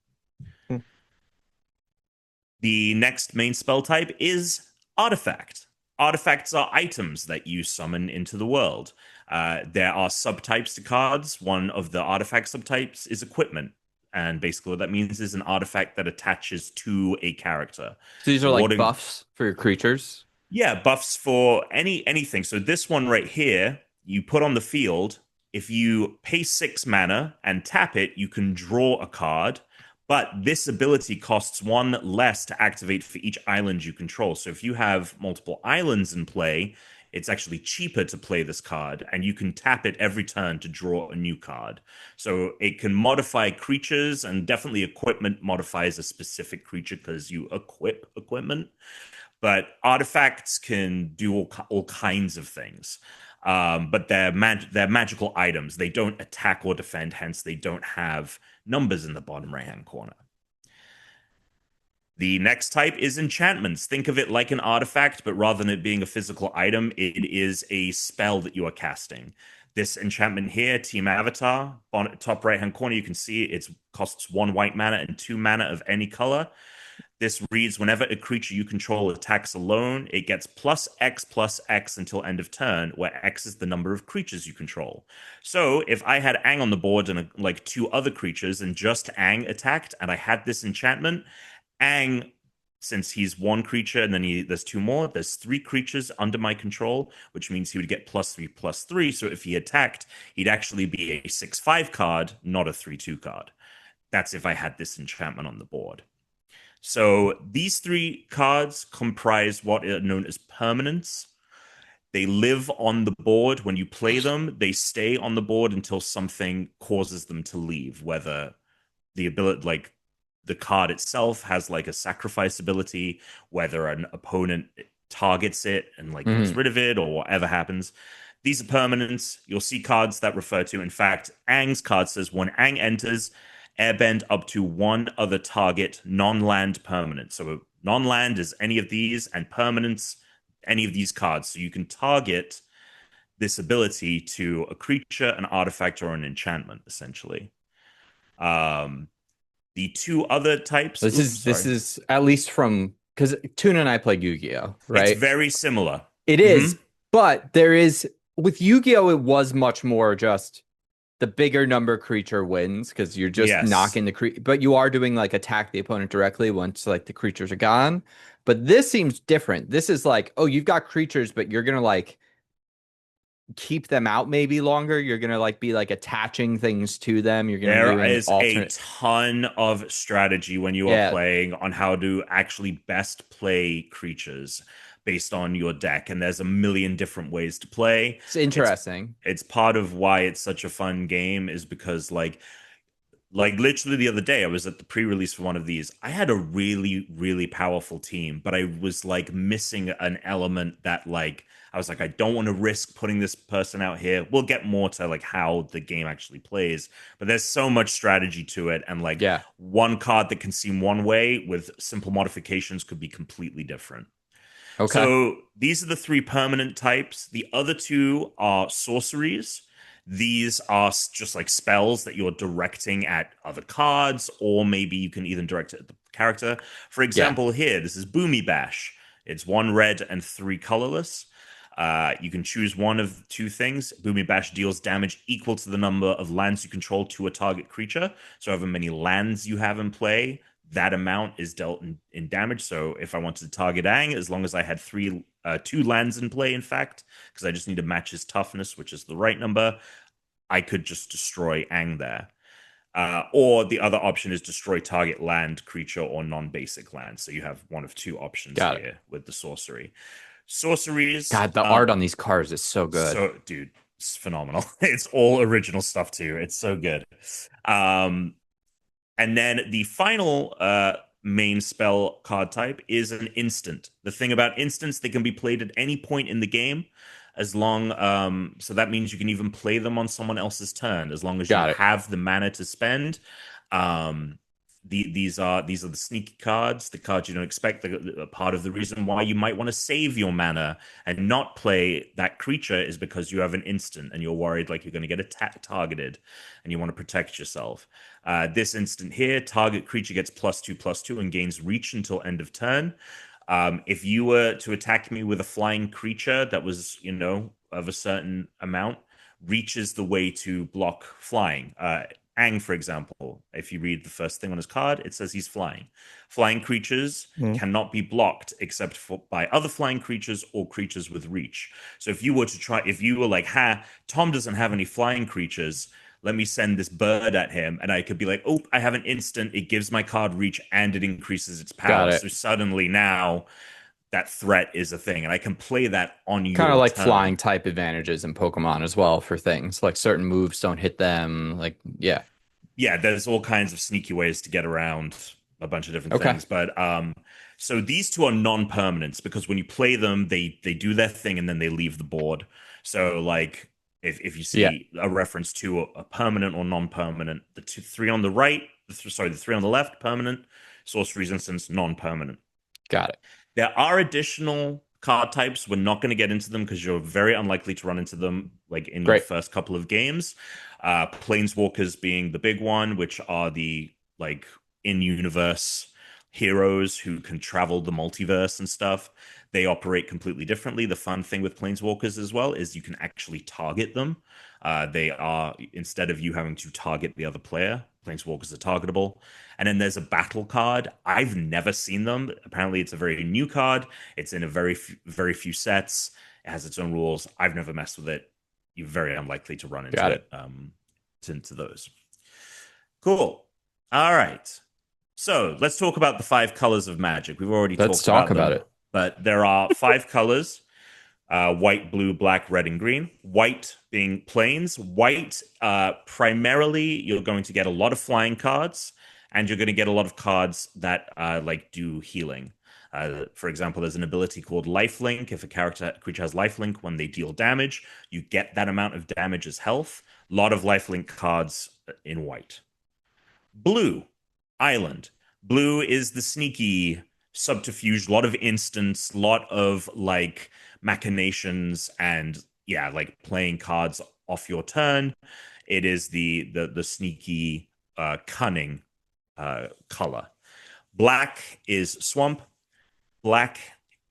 The next main spell type is Artifact. Artifacts are items that you summon into the world. There are subtypes to cards. One of the artifact subtypes is equipment. And basically what that means is an artifact that attaches to a character. So these are like buffs for your creatures? Yeah, buffs for anything. So this one right here, you put on the field. If you pay 6 mana and tap it, you can draw a card. But this ability costs 1 less to activate for each island you control. So if you have multiple islands in play, it's actually cheaper to play this card, and you can tap it every turn to draw a new card. So it can modify creatures, and definitely equipment modifies a specific creature because you equip equipment. But artifacts can do all kinds of things. But they're magical items. They don't attack or defend, hence they don't have numbers in the bottom right-hand corner. The next type is enchantments. Think of it like an artifact, but rather than it being a physical item, it is a spell that you are casting. This enchantment here, Team Avatar, on top right hand corner, you can see it costs 1 white mana and 2 mana of any color. This reads whenever a creature you control attacks alone, it gets plus X until end of turn, where X is the number of creatures you control. So if I had Ang on the board and like 2 other creatures and just Ang attacked and I had this enchantment, Ang, since he's 1 creature and then there's 2 more, there's 3 creatures under my control, which means he would get +3/+3. So if he attacked, he'd actually be a 6/5 card, not a 3/2 card. That's if I had this enchantment on the board. So these 3 cards comprise what are known as permanents. They live on the board. When you play them, they stay on the board until something causes them to leave, whether the ability, like the card itself has like a sacrifice ability, whether an opponent targets it and like gets rid of it or whatever happens. These are permanents. You'll see cards that refer to, in fact, Ang's card says when Ang enters, airbend up to 1 other target non-land permanent. So non-land is any of these, and permanents, any of these cards. So you can target this ability to a creature, an artifact, or an enchantment, essentially. The 2 other types. This is at least from, because Tuna and I played Yu-Gi-Oh, right? It's very similar. It is, but there is, with Yu-Gi-Oh, it was much more just the bigger number creature wins because you're just knocking the creature, but you are doing like attack the opponent directly once like the creatures are gone. But this seems different. This is like, oh, you've got creatures, but you're gonna like keep them out maybe longer. You're gonna like be like attaching things to them. You're gonna there is a ton of strategy when you are playing on how to actually best play creatures based on your deck, and there's a million different ways to play. It's interesting. It's part of why it's such a fun game, is because like literally the other day I was at the pre-release for one of these. I had a really, really powerful team, but I was like missing an element that like I was like, I don't want to risk putting this person out here. We'll get more to like how the game actually plays, but there's so much strategy to it, and like one card that can seem one way with simple modifications could be completely different. Okay. So these are the 3 permanent types. The other 2 are sorceries. These are just like spells that you're directing at other cards, or maybe you can even direct it at the character. For example, here, this is Boomy Bash. It's 1 red and 3 colorless. You can choose one of 2 things. Boomy Bash deals damage equal to the number of lands you control to a target creature. So however many lands you have in play, that amount is dealt in damage. So if I wanted to target Ang, as long as I had 2 lands in play, in fact, because I just need to match his toughness, which is the right number, I could just destroy Ang there. Or the other option is destroy target land, creature, or non-basic land. So you have one of 2 options here with the sorcery. Sorceries. God, the art on these cards is so good. So, dude, it's phenomenal. It's all original stuff too. It's so good. And then the final main spell card type is an instant. The thing about instants, they can be played at any point in the game, as long so that means you can even play them on someone else's turn as long as you have the mana to spend. These are the sneaky cards, the cards you don't expect. Part of the reason why you might want to save your mana and not play that creature is because you have an instant and you're worried like you're going to get targeted and you want to protect yourself. This instant here, target creature gets +2/+2 and gains reach until end of turn. If you were to attack me with a flying creature that was, of a certain amount, reach is the way to block flying. Ang, for example, if you read the first thing on his card, it says he's flying. Flying creatures cannot be blocked except by other flying creatures or creatures with reach. So if you were like, Tom doesn't have any flying creatures, let me send this bird at him, and I could be like, oh, I have an instant, it gives my card reach, and it increases its power. So suddenly now that threat is a thing, and I can play that on your kind of like turn. Flying type advantages in Pokemon as well for things like certain moves don't hit them. Like, yeah, there's all kinds of sneaky ways to get around a bunch of different things. But so these 2 are non-permanents because when you play them, they do their thing and then they leave the board. So like if you see a reference to a permanent or non-permanent, the 3 on the right, the 3 on the left, permanent. Sorcery's instance, non-permanent. Got it. There are additional card types. We're not going to get into them because you're very unlikely to run into them like in your Great. first couple of games. Planeswalkers being the big one, which are the like in-universe heroes who can travel the multiverse and stuff. They operate completely differently. The fun thing with Planeswalkers as well is you can actually target them. They are, instead of you having to target the other player, Planeswalkers are targetable. And then there's a battle card. I've never seen them. Apparently, it's a very new card. It's in a very few sets. It has its own rules. I've never messed with it. You're very unlikely to run into Got it. Into those. Cool. All right. So let's talk about the 5 colors of Magic. We've already Let's talked talk about them, it. but there are 5 colors. White, blue, black, red, and green. White being planes. White, primarily, you're going to get a lot of flying cards, and you're going to get a lot of cards that like do healing. For example, there's an ability called Lifelink. If a creature has Lifelink, when they deal damage, you get that amount of damage as health. A lot of Lifelink cards in white. Blue, Island. Blue is the sneaky subterfuge, a lot of instants, a lot of like machinations and yeah, like playing cards off your turn. It is the sneaky cunning color. Black is swamp. Black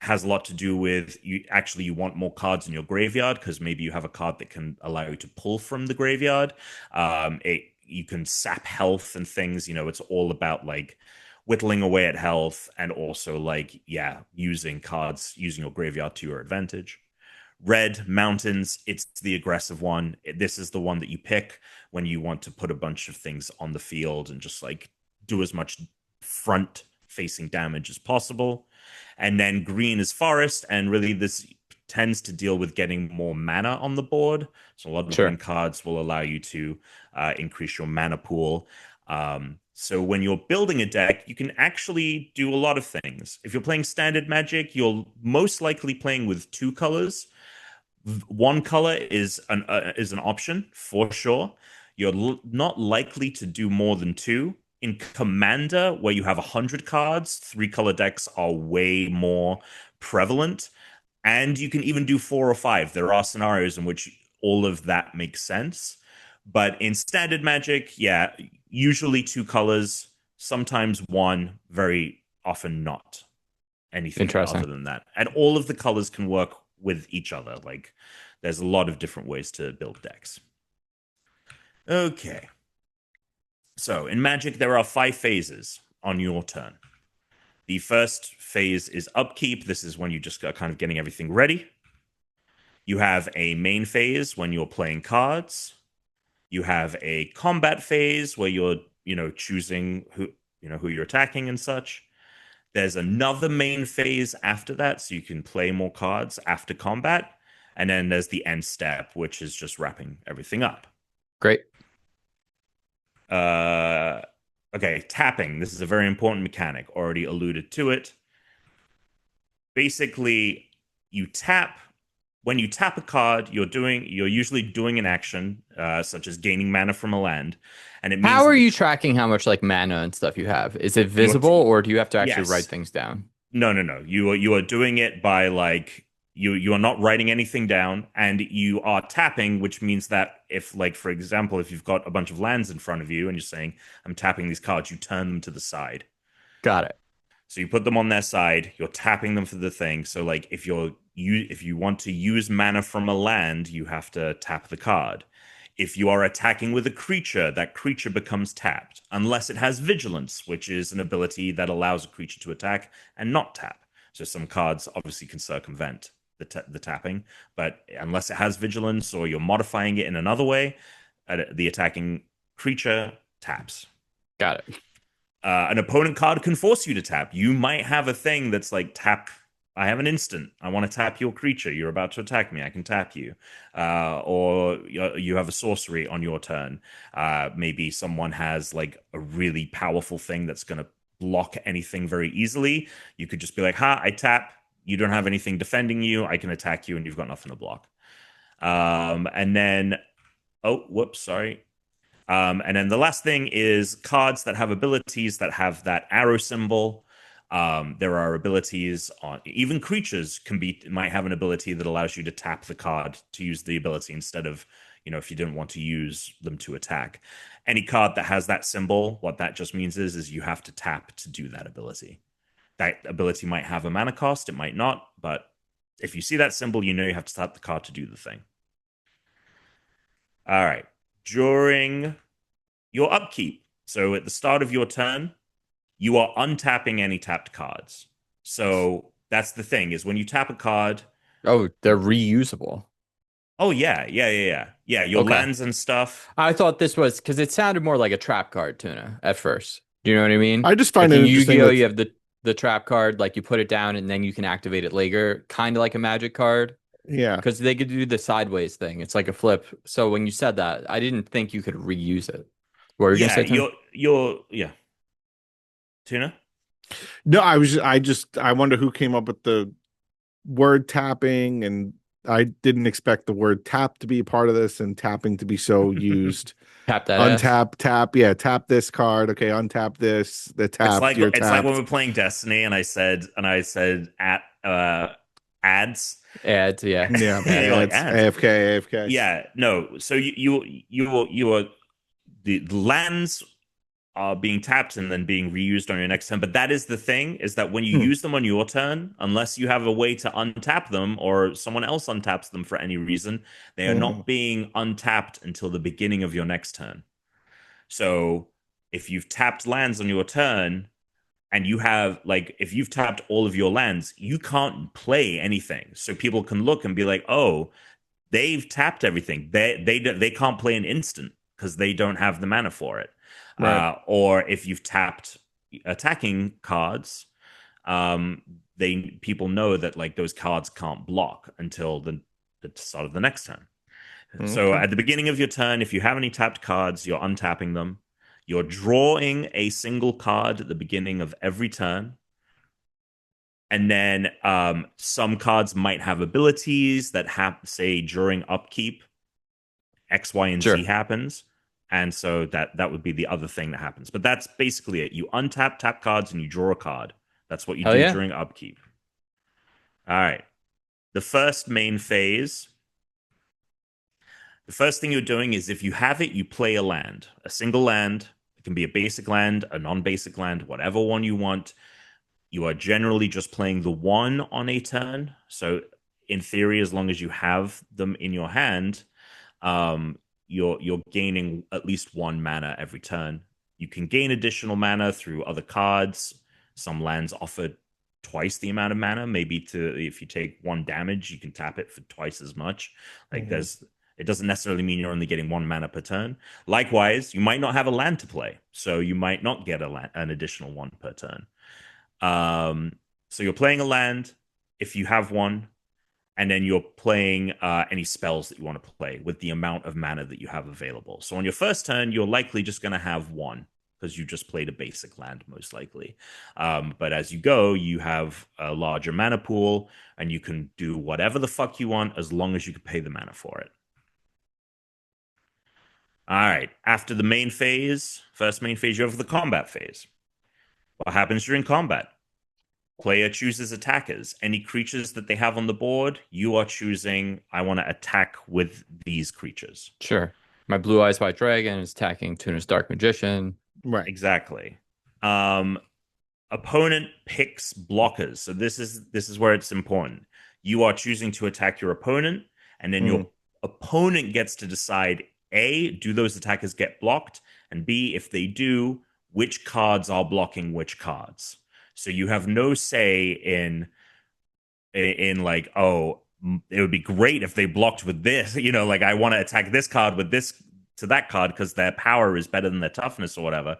has a lot to do with you want more cards in your graveyard because maybe you have a card that can allow you to pull from the graveyard. You can sap health and things. It's all about like whittling away at health and also like using your graveyard to your advantage. Red, mountains, it's the aggressive one. This is the one that you pick when you want to put a bunch of things on the field and just like do as much front facing damage as possible. And then green is forest, and really this tends to deal with getting more mana on the board. So a lot of green cards will allow you to increase your mana pool. So when you're building a deck, you can actually do a lot of things. If you're playing standard Magic, you're most likely playing with 2 colors. One color is an option for sure. You're not likely to do more than 2. In Commander, where you have 100 cards, 3-color decks are way more prevalent. And you can even do 4 or 5. There are scenarios in which all of that makes sense. But in standard Magic, usually 2 colors, sometimes 1, very often not anything other than that. And all of the colors can work with each other. Like, there's a lot of different ways to build decks. Okay. So in Magic, there are 5 phases on your turn. The first phase is upkeep. This is when you just are kind of getting everything ready. You have a main phase when you're playing cards. You have a combat phase where you're, choosing who you're attacking and such. There's another main phase after that, so you can play more cards after combat. And then there's the end step, which is just wrapping everything up. Great. Okay, tapping. This is a very important mechanic. Already alluded to it. Basically, you tap. When you tap a card, you're usually doing an action, such as gaining mana from a land, and it means. How are you tracking how much like mana and stuff you have? Is it visible, or do you have to actually write things down? No. You are doing it by like. You are not writing anything down, and you are tapping, which means that if, like, for example, if you've got a bunch of lands in front of you and you're saying, I'm tapping these cards, you turn them to the side. Got it. So you put them on their side, you're tapping them for the thing. So, like, if you want to use mana from a land, you have to tap the card. If you are attacking with a creature, that creature becomes tapped, unless it has Vigilance, which is an ability that allows a creature to attack and not tap. So some cards obviously can circumvent the tapping, but unless it has Vigilance or you're modifying it in another way, the attacking creature taps. Got it. An opponent card can force you to tap. You might have a thing that's like, tap, I have an instant, I want to tap your creature, you're about to attack me, I can tap you. Or you have a sorcery on your turn. Maybe someone has like a really powerful thing that's going to block anything very easily. You could just be like, I tap, you don't have anything defending you, I can attack you, and you've got nothing to block. And then, sorry. And then the last thing is cards that have abilities that have that arrow symbol. There are abilities on even creatures might have an ability that allows you to tap the card to use the ability instead of, if you didn't want to use them to attack. Any card that has that symbol, what that just means is you have to tap to do that ability. That ability might have a mana cost, it might not, but if you see that symbol, you have to tap the card to do the thing. All right. During your upkeep, so at the start of your turn, you are untapping any tapped cards. So that's the thing, is when you tap a card. Oh, they're reusable. Oh, yeah. Yeah, your Okay. lands and stuff. I thought this was because it sounded more like a trap card, Tuna, at first. Do you know what I mean? I just find like it in interesting Yu-Gi-Oh, that- you have the trap card, like you put it down and then you can activate it later, kind of like a magic card. Yeah. Because they could do the sideways thing. It's like a flip. So when you said that, I didn't think you could reuse it. What were you gonna say, Tuna? Yeah. Tuna? No, I wonder who came up with the word tapping, and I didn't expect the word tap to be a part of this and tapping to be so used. Tap that ass. Untap, tap, yeah, tap this card. Okay, untap this. The tap. It's like when we're playing Destiny and I said at ads. Ads, yeah. Yeah, You're like, ads. AFK. Yeah, no. So you are the lands are being tapped and then being reused on your next turn. But that is the thing, is that when you use them on your turn, unless you have a way to untap them or someone else untaps them for any reason, they are not being untapped until the beginning of your next turn. So if you've tapped lands on your turn and you have, like, if you've tapped all of your lands, you can't play anything. So people can look and be like, oh, they've tapped everything. They can't play an instant because they don't have the mana for it. Right. Or if you've tapped attacking cards, people know that, like, those cards can't block until the start of the next turn. Okay. So at the beginning of your turn, if you have any tapped cards, you're untapping them. You're drawing a single card at the beginning of every turn. And then some cards might have abilities that say during upkeep, X, Y, and Z happens. And so that would be the other thing that happens. But that's basically it. You untap tap cards and you draw a card. That's what you do during upkeep. All right. The first main phase. The first thing you're doing is, if you have it, you play a land. A single land. It can be a basic land, a non-basic land, whatever one you want. You are generally just playing the one on a turn. So in theory, as long as you have them in your hand, you're gaining at least one mana every turn. You can gain additional mana through other cards. Some lands offer twice the amount of mana. Maybe if you take one damage, you can tap it for twice as much. Like it doesn't necessarily mean you're only getting one mana per turn. Likewise, you might not have a land to play, so you might not get an additional one per turn. So you're playing a land if you have one, and then you're playing any spells that you want to play with the amount of mana that you have available. So on your first turn, you're likely just going to have one, because you just played a basic land, most likely. But as you go, you have a larger mana pool, and you can do whatever the fuck you want as long as you can pay the mana for it. All right. After the main phase, first main phase, you have the combat phase. What happens during combat? Player chooses attackers. Any creatures that they have on the board, you are choosing, I want to attack with these creatures. Sure. My Blue Eyes White Dragon is attacking Tuna's Dark Magician. Right. Exactly. Opponent picks blockers. So this is where it's important. You are choosing to attack your opponent, and then your opponent gets to decide, A, do those attackers get blocked? And B, if they do, which cards are blocking which cards? So you have no say in like, oh, it would be great if they blocked with this, like, I want to attack this card with this to that card because their power is better than their toughness or whatever.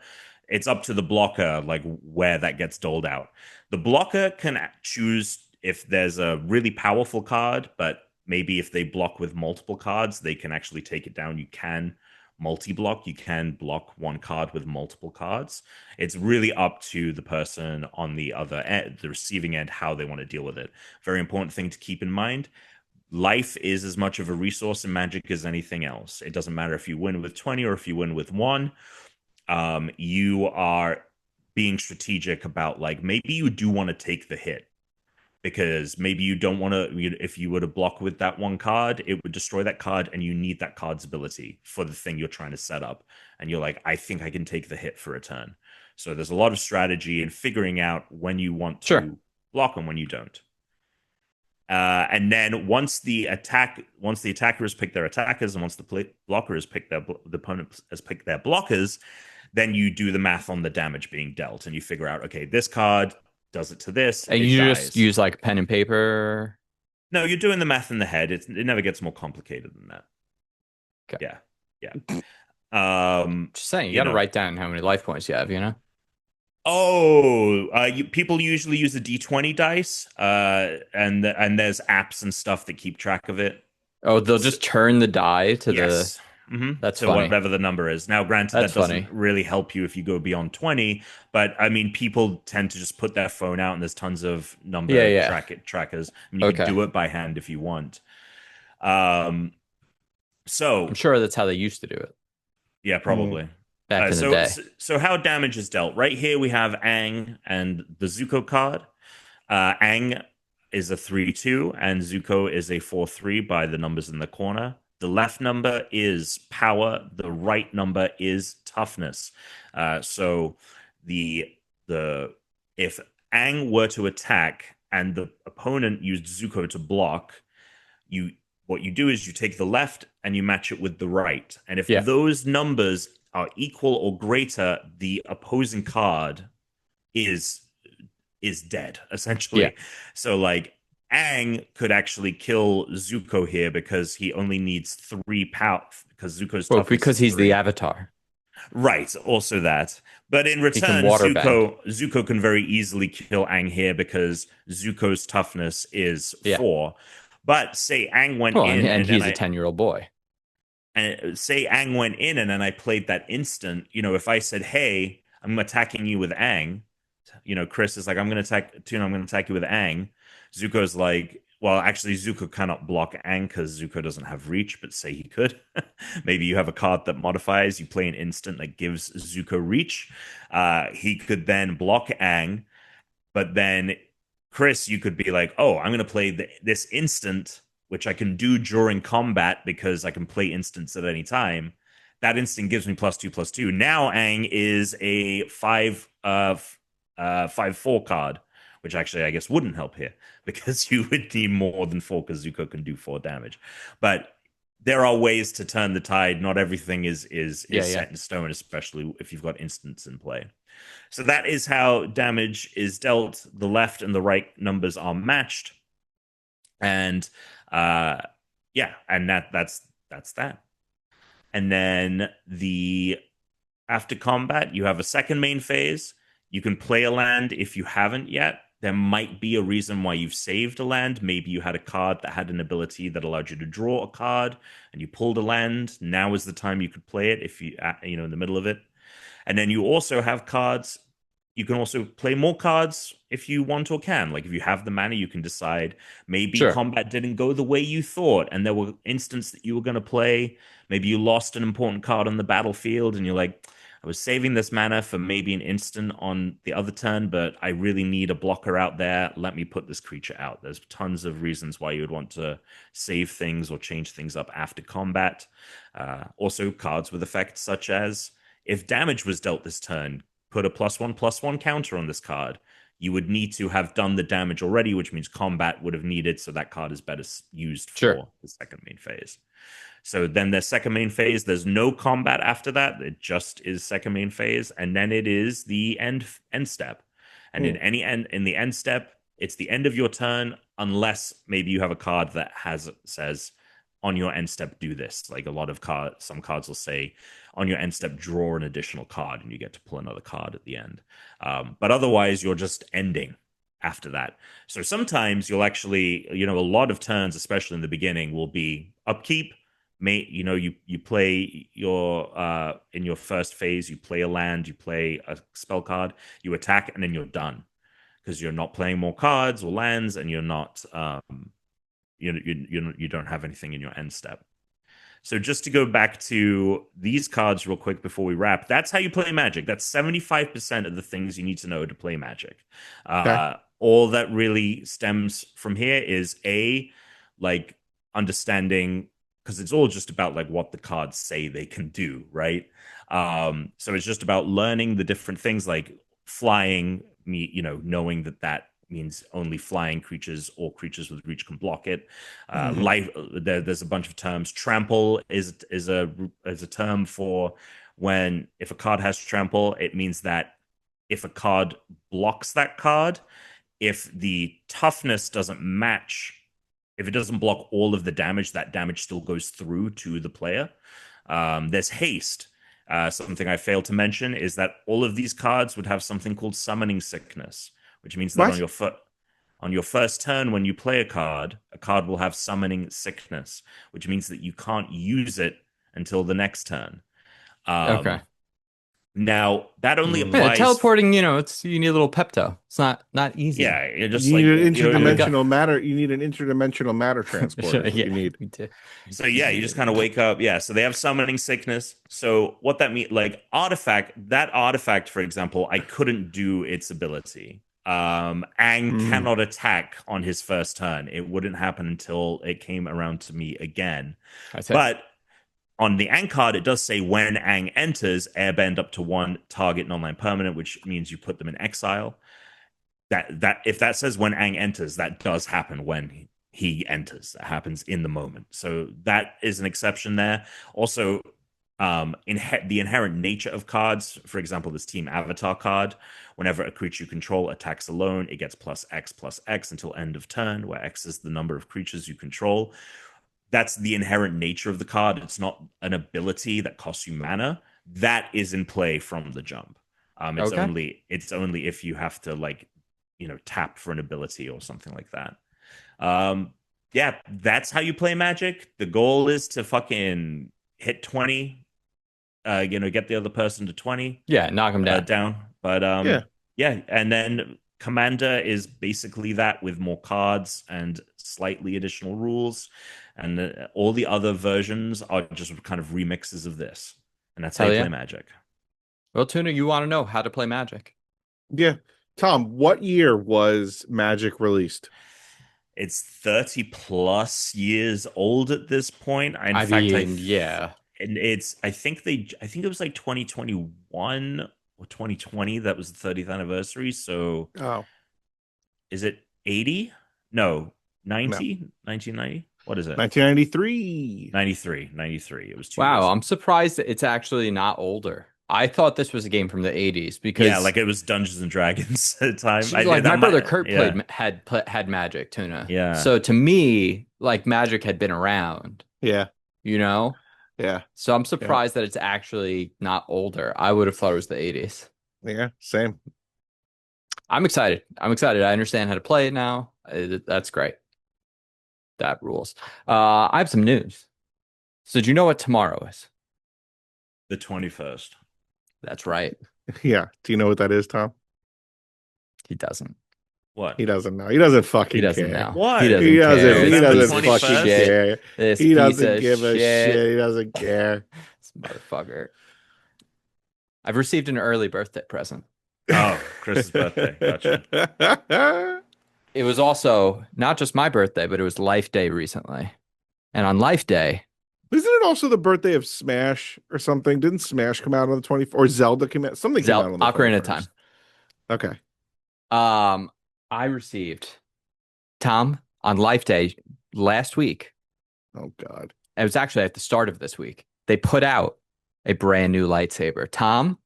It's up to the blocker, like, where that gets doled out. The blocker can choose if there's a really powerful card, but maybe if they block with multiple cards, they can actually take it down. You can multi-block. You can block one card with multiple cards. It's really up to the person on the other end, the receiving end, how they want to deal with it. Very important thing to keep in mind. life is as much of a resource in Magic as anything else. It doesn't matter if you win with 20 or if you win with 1. You are being strategic about, like, maybe you do want to take the hit because maybe you don't want to. If you were to block with that one card, it would destroy that card, and you need that card's ability for the thing you're trying to set up. And you're like, I think I can take the hit for a turn. So there's a lot of strategy in figuring out when you want to block and when you don't. And then once the attacker has picked their attackers, and once the blocker has picked the opponent has picked their blockers, then you do the math on the damage being dealt, and you figure out, okay, this card does it to this, And it you dies. just use like pen and paper. No, you're doing the math in the head. It never gets more complicated than that. Okay. Yeah. Just saying, you got to write down how many life points you have, you know? People usually use a D20 dice, and there's apps and stuff that keep track of it. Oh, they'll just turn the die to Yes. That's to funny. whatever the number is. Now, granted, That's that doesn't funny. really help you if you go beyond 20, but I mean, people tend to just put their phone out, and there's tons of number trackers. I mean, you can do it by hand if you want. So I'm sure that's how they used to do it. Yeah, probably. Back in the day. So how damage is dealt? Right here we have Aang and the Zuko card. Aang is a 3-2, and Zuko is a 4-3 by the numbers in the corner. The left number is power. The right number is toughness. So if Aang were to attack and the opponent used Zuko to block, what you do is you take the left and you match it with the right. And if those numbers are equal or greater, the opposing card is dead, essentially. Yeah. So like Aang could actually kill Zuko here because he only needs 3 power, because Zuko's toughness because he's 3. the avatar. Right, also that. But in return, Zuko can very easily kill Aang here because Zuko's toughness is 4. But say Aang went in, and he's a 10-year-old boy. And say Aang went in, and then I played that instant. If I said, "Hey, I'm attacking you with Aang," Chris is like, "I'm going to attack Tuna. I'm going to attack you with Aang." Zuko's like, "Well, actually, Zuko cannot block Aang because Zuko doesn't have reach." But say he could. Maybe you have a card that modifies. You play an instant that gives Zuko reach. He could then block Aang, but then Chris, you could be like, "Oh, I'm going to play this instant, which I can do during combat because I can play instants at any time. That instant gives me +2/+2. Now Aang is a 5/4 card, which actually I guess wouldn't help here because you would need more than 4 because Zuko can do 4 damage. But there are ways to turn the tide. Not everything is set in stone, especially if you've got instants in play. So that is how damage is dealt. The left and the right numbers are matched. And and that's that. And then after combat, you have a second main phase. You can play a land if you haven't yet. There might be a reason why you've saved a land. Maybe you had a card that had an ability that allowed you to draw a card, and you pulled a land. Now is the time you could play it if you in the middle of it. And then you also have cards. You can also play more cards if you want or can. Like if you have the mana, you can decide maybe combat didn't go the way you thought, and there were instances that you were going to play. Maybe you lost an important card on the battlefield, and you're like, I was saving this mana for maybe an instant on the other turn, but I really need a blocker out there. Let me put this creature out. There's tons of reasons why you would want to save things or change things up after combat. Also, cards with effects such as if damage was dealt this turn, put a +1/+1 counter on this card. You would need to have done the damage already, which means combat would have needed, so that card is better used for the second main phase. So then the second main phase, there's no combat after that. It just is second main phase, and then it is the end step. And in the end step, it's the end of your turn, unless maybe you have a card that says on your end step do this. Like some cards will say on your end step draw an additional card, and you get to pull another card at the end. But otherwise, you're just ending after that. So sometimes you'll actually, a lot of turns, especially in the beginning, will be upkeep. You play your in your first phase, you play a land, you play a spell card, you attack, and then you're done because you're not playing more cards or lands, and you're not you don't have anything in your end step. So just to go back to these cards real quick before we wrap, that's how you play Magic. That's 75% of the things you need to know to play Magic. Okay. All that really stems from here is like understanding, because it's all just about like what the cards say they can do, right? So it's just about learning the different things like flying, knowing that means only flying creatures or creatures with reach can block it. Life, there's a bunch of terms. Trample is a term for when if a card has trample, it means that if a card blocks that card, if the toughness doesn't match, if it doesn't block all of the damage, that damage still goes through to the player. There's haste. Something I failed to mention is that all of these cards would have something called summoning sickness, which means that What? on your first turn when you play a card will have summoning sickness, which means that you can't use it until the next turn. Okay. Now that only Yeah, applies. teleporting, you need a little Pepto. It's not easy. Yeah, you're just You need like an interdimensional matter. You need an interdimensional matter transporter. That's what you need. We do. So yeah, you just kind of wake up. Yeah, so they have summoning sickness. So what that means, like that artifact, for example, I couldn't do its ability. Ang cannot attack on his first turn. It wouldn't happen until it came around to me again. But on the Ang card, it does say when Ang enters, airbend up to one target non-land permanent, which means you put them in exile. That if that says when Ang enters, that does happen when he enters. That happens in the moment. So that is an exception there. Also, the inherent nature of cards, for example, this team avatar card, whenever a creature you control attacks alone, it gets plus X until end of turn, where X is the number of creatures you control. That's the inherent nature of the card. It's not an ability that costs you mana. That is in play from the jump. It's only if you have to tap for an ability or something like that. Yeah, that's how you play Magic. The goal is to fucking hit 20, get the other person to 20. Yeah, knock them down. But yeah, and then Commander is basically that with more cards and slightly additional rules, and all the other versions are just kind of remixes of this, and that's how you play Magic. Well, Tuna, you want to know how to play Magic? Yeah, Tom, what year was Magic released? It's 30 plus years old at this point. And I think it was like 2021 or 2020 that was the 30th anniversary. So is it 80? No, 90? No. 1990? What is it? 1993. 93. It was 2 years. Wow, I'm surprised that it's actually not older. I thought this was a game from the 80s because it was Dungeons and Dragons at the time. My brother Kurt had Magic, Tuna. Yeah. So to me, Magic had been around. Yeah. Yeah. So I'm surprised that it's actually not older. I would have thought it was the 80s. Yeah, same. I'm excited. I understand how to play it now. That's great. That rules. I have some news. So do you know what tomorrow is? The 21st. That's right. Yeah. Do you know what that is, Tom? He doesn't. What? He doesn't know. He doesn't fucking care. Know. What? He doesn't fucking care. He doesn't give a shit. He doesn't care. This motherfucker. I've received an early birthday present. Oh, Chris's birthday. Gotcha. It was also not just my birthday, but it was Life Day recently. And on Life Day, isn't it also the birthday of Smash or something? Didn't Smash come out on the 24th? Or Zelda came out? Something came out on the 21st. Ocarina of Time. Okay. I received, Tom, on Life Day last week. Oh, God. It was actually at the start of this week. They put out a brand new lightsaber. Tom,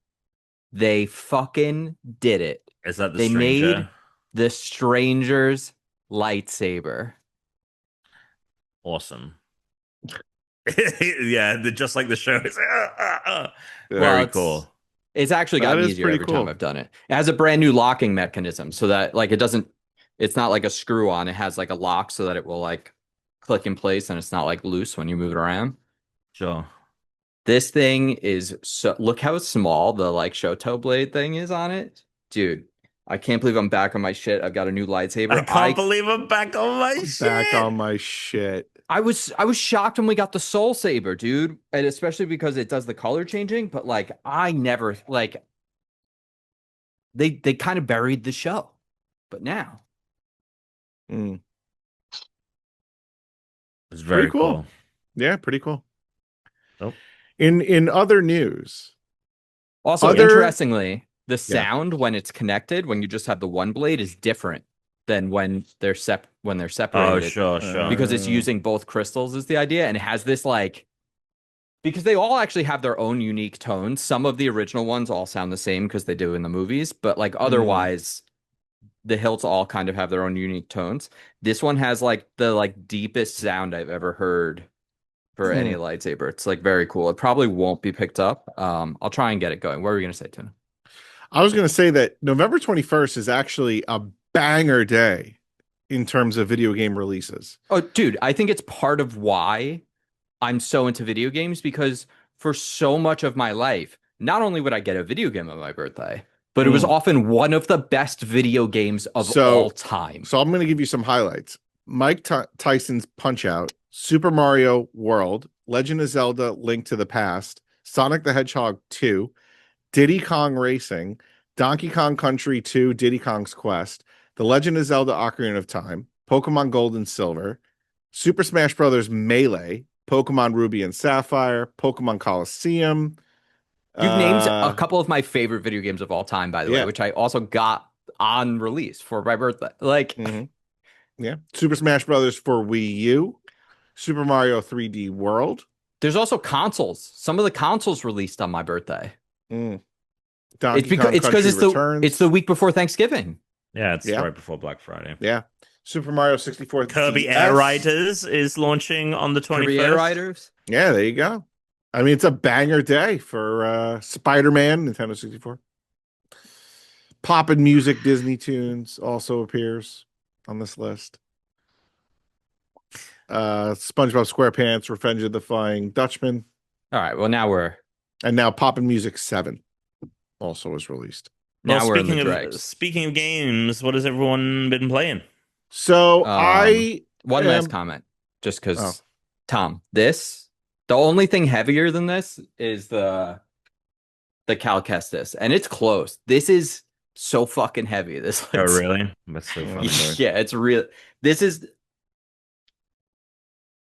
they fucking did it. Is that they made the Stranger's lightsaber. Awesome. Yeah, just like the show. It's very cool. It's actually gotten easier every time I've done it. It has a brand new locking mechanism so that it's not like a screw on. It has like a lock so that it will click in place and it's not loose when you move it around. Sure. This thing is look how small the Shoto blade thing is on it. Dude, I can't believe I'm back on my shit. I've got a new lightsaber. I can't believe I'm back on my shit. Back on my shit. I was shocked when we got the Soul Saber, dude, and especially because it does the color changing. But like, I never like they kind of buried the show, but now Mm. It's very Pretty cool. cool. Yeah, pretty cool. Nope. In other news, also Other- interestingly, the sound when it's connected, when you just have the one blade, is different than when they're Oh, separated. sure. Because it's using both crystals is the idea, and it has this like because they all actually have their own unique tones. Some of the original ones all sound the same because they do in the movies, but like otherwise the hilts all kind of have their own unique tones. This one has like the like deepest sound I've ever heard for any lightsaber. It's like very cool. It probably won't be picked up. I'll try and get it going. What were you gonna say, Tuna? I was going to say that November 21st is actually a banger day in terms of video game releases. Oh, dude, I think it's part of why I'm so into video games because for so much of my life, not only would I get a video game on my birthday, but it was often one of the best video games of all time. So I'm going to give you some highlights. Mike Tyson's Punch-Out, Super Mario World, Legend of Zelda Link to the Past, Sonic the Hedgehog 2, Diddy Kong Racing, Donkey Kong Country 2, Diddy Kong's Quest, The Legend of Zelda Ocarina of Time, Pokemon Gold and Silver, Super Smash Bros. Melee, Pokemon Ruby and Sapphire, Pokemon Coliseum. You've named a couple of my favorite video games of all time, by the way, which I also got on release for my birthday. Like, yeah, Super Smash Brothers for Wii U, Super Mario 3D World. There's also consoles. Some of the consoles released on my birthday. Donkey Kong It's because Returns. it's the week before Thanksgiving. Yeah, it's right before Black Friday. Yeah. Super Mario 64. Kirby DS. Air Riders is launching on the 21st. Kirby Air Riders. Yeah, there you go. I mean, it's a banger day for Spider-Man, Nintendo 64. Poppin' Music, Disney Tunes also appears on this list. SpongeBob SquarePants, Revenge of the Flying Dutchman. All right, well, now Poppin' Music 7 also was released. Now we're in speaking the of dregs. speaking of games, what has everyone been playing? So one last comment, just because Tom, the only thing heavier than this is the Cal Kestis, and it's close. This is so fucking heavy. This Oh, really? That's so funny. yeah, it's real. This is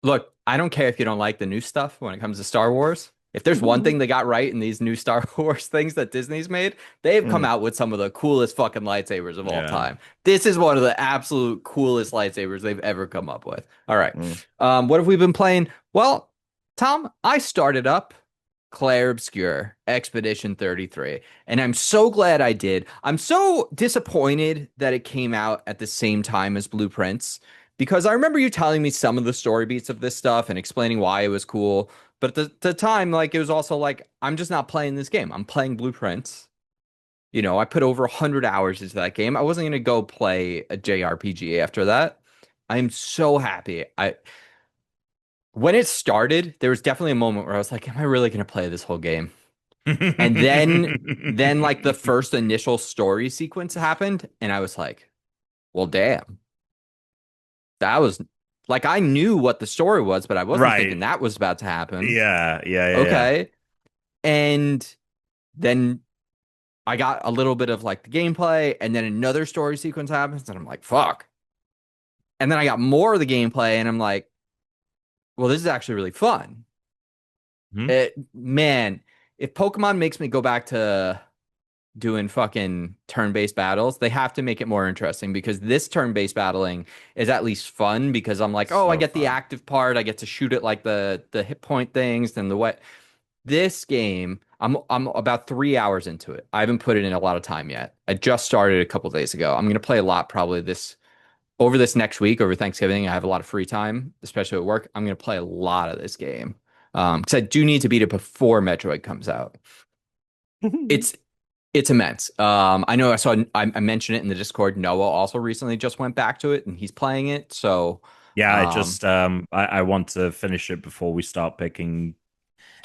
look. I don't care if you don't like the new stuff when it comes to Star Wars. If there's one thing they got right in these new Star Wars things that Disney's made, they've come out with some of the coolest fucking lightsabers of all time. This is one of the absolute coolest lightsabers they've ever come up with. All right. What have we been playing? Well, Tom, I started up Clair Obscur Expedition 33, and I'm so glad I did. I'm so disappointed that it came out at the same time as Blueprints, because I remember you telling me some of the story beats of this stuff and explaining why it was cool. But at the time, like, it was also like, I'm just not playing this game. I'm playing Blueprints. You know, I put over 100 hours into that game. I wasn't going to go play a JRPG after that. I'm so happy. When it started, there was definitely a moment where I was like, am I really going to play this whole game? And then like the first initial story sequence happened, and I was like, well, damn. That was like, I knew what the story was, but I wasn't thinking that was about to happen. Yeah. Okay. And then I got a little bit of like the gameplay, and then another story sequence happens, and I'm like, fuck. And then I got more of the gameplay, and I'm like, well, this is actually really fun. Man, if Pokemon makes me go back to doing fucking turn-based battles, they have to make it more interesting, because this turn-based battling is at least fun, because I'm like, I get the active part, I get to shoot at like the hit point things and the what. This game, I'm about 3 hours into it. I haven't put it in a lot of time yet. I just started a couple days ago. I'm gonna play a lot probably over this next week, over Thanksgiving. I have a lot of free time, especially at work. I'm gonna play a lot of this game because I do need to beat it before Metroid comes out. It's immense. I know I mentioned it in the Discord. Noah also recently just went back to it, and he's playing it. So yeah, I want to finish it before we start picking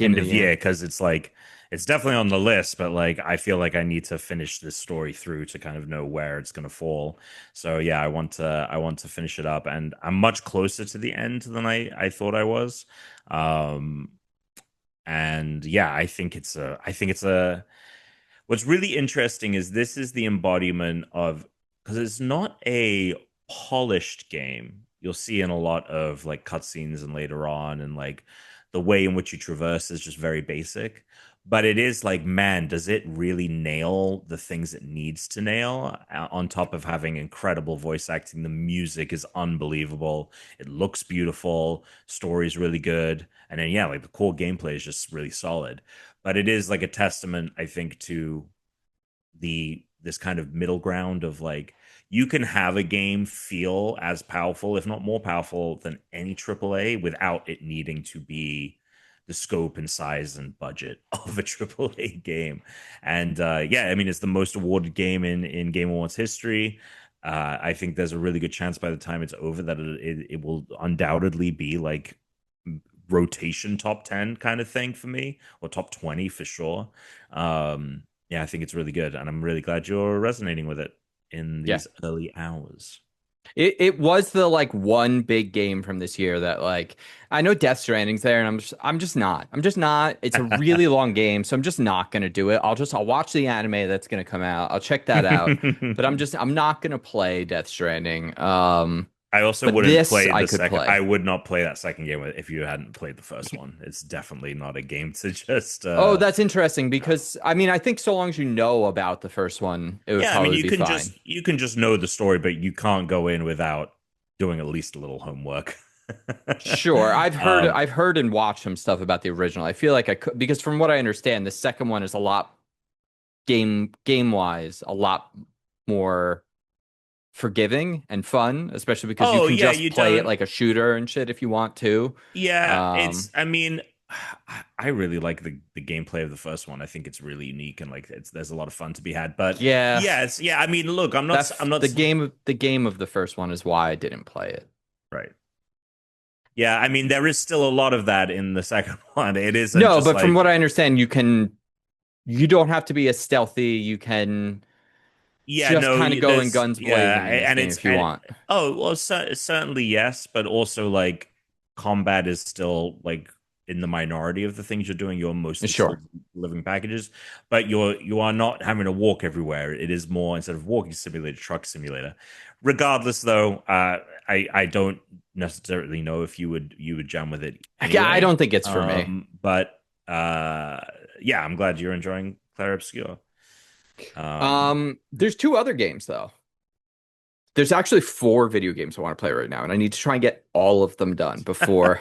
end of year, because it's like it's definitely on the list, but like I feel like I need to finish this story through to kind of know where it's going to fall. So yeah, I want to finish it up, and I'm much closer to the end than I thought I was. Um, and yeah, I think it's a what's really interesting is this is the embodiment of, because it's not a polished game. You'll see in a lot of like cutscenes and later on, and like the way in which you traverse is just very basic. But it is like, man, does it really nail the things it needs to nail? On top of having incredible voice acting, the music is unbelievable. It looks beautiful. Story's really good. And then, yeah, like the core gameplay is just really solid. But it is like a testament, I think, to this kind of middle ground of like, you can have a game feel as powerful, if not more powerful, than any AAA without it needing to be the scope and size and budget of a AAA game. And yeah, I mean, it's the most awarded game in Game Awards history. I think there's a really good chance by the time it's over that it will undoubtedly be like rotation top 10 kind of thing for me, or top 20 for sure. Yeah, I think it's really good, and I'm really glad you're resonating with it in Yeah. these early hours. It was the like one big game from this year that like I know Death Stranding's there and I'm just not. It's a really long game, so I'm just not gonna do it. I'll watch the anime that's gonna come out. I'll check that out. But I'm not gonna play Death Stranding. I also But wouldn't this play I the could second. play. I would not play that second game if you hadn't played the first one. It's definitely not a game to just. Oh, that's interesting because I mean I think so long as you know about the first one, it would Yeah, I mean, probably be fine. you can just know the story, but you can't go in without doing at least a little homework. Sure, um, I've heard and watched some stuff about the original. I feel like I could because from what I understand, the second one is a lot game wise, a lot more forgiving and fun, especially because you oh can yeah, just you play it don't. like a shooter and shit if you want to. Yeah, it's. Um, I mean, I really like the gameplay of the first one. I think it's really unique and like there's a lot of fun to be had. But yeah, yeah, it's yeah. I mean, look, that's I'm not the game of the first one is why I didn't play it. right. Yeah, I mean, there is still a lot of that in the second one. It isn't No, just but from what like, I understand, you don't have to be as stealthy. You can yeah, just no, kind of go in there's, guns yeah, blazing in this and game it's, if you want. oh, well, certainly yes, but also like combat is still like in the minority of the things you're doing. You're mostly still Sure. living packages, but you are not having to walk everywhere. It is more, instead of walking simulator, truck simulator. Regardless, though, I don't necessarily know if you would jam with it Yeah, I anyway. don't think it's for me. But yeah, I'm glad you're enjoying Clair Obscur. Um, There's two other games though. There's actually four video games I want to play right now, and I need to try and get all of them done before.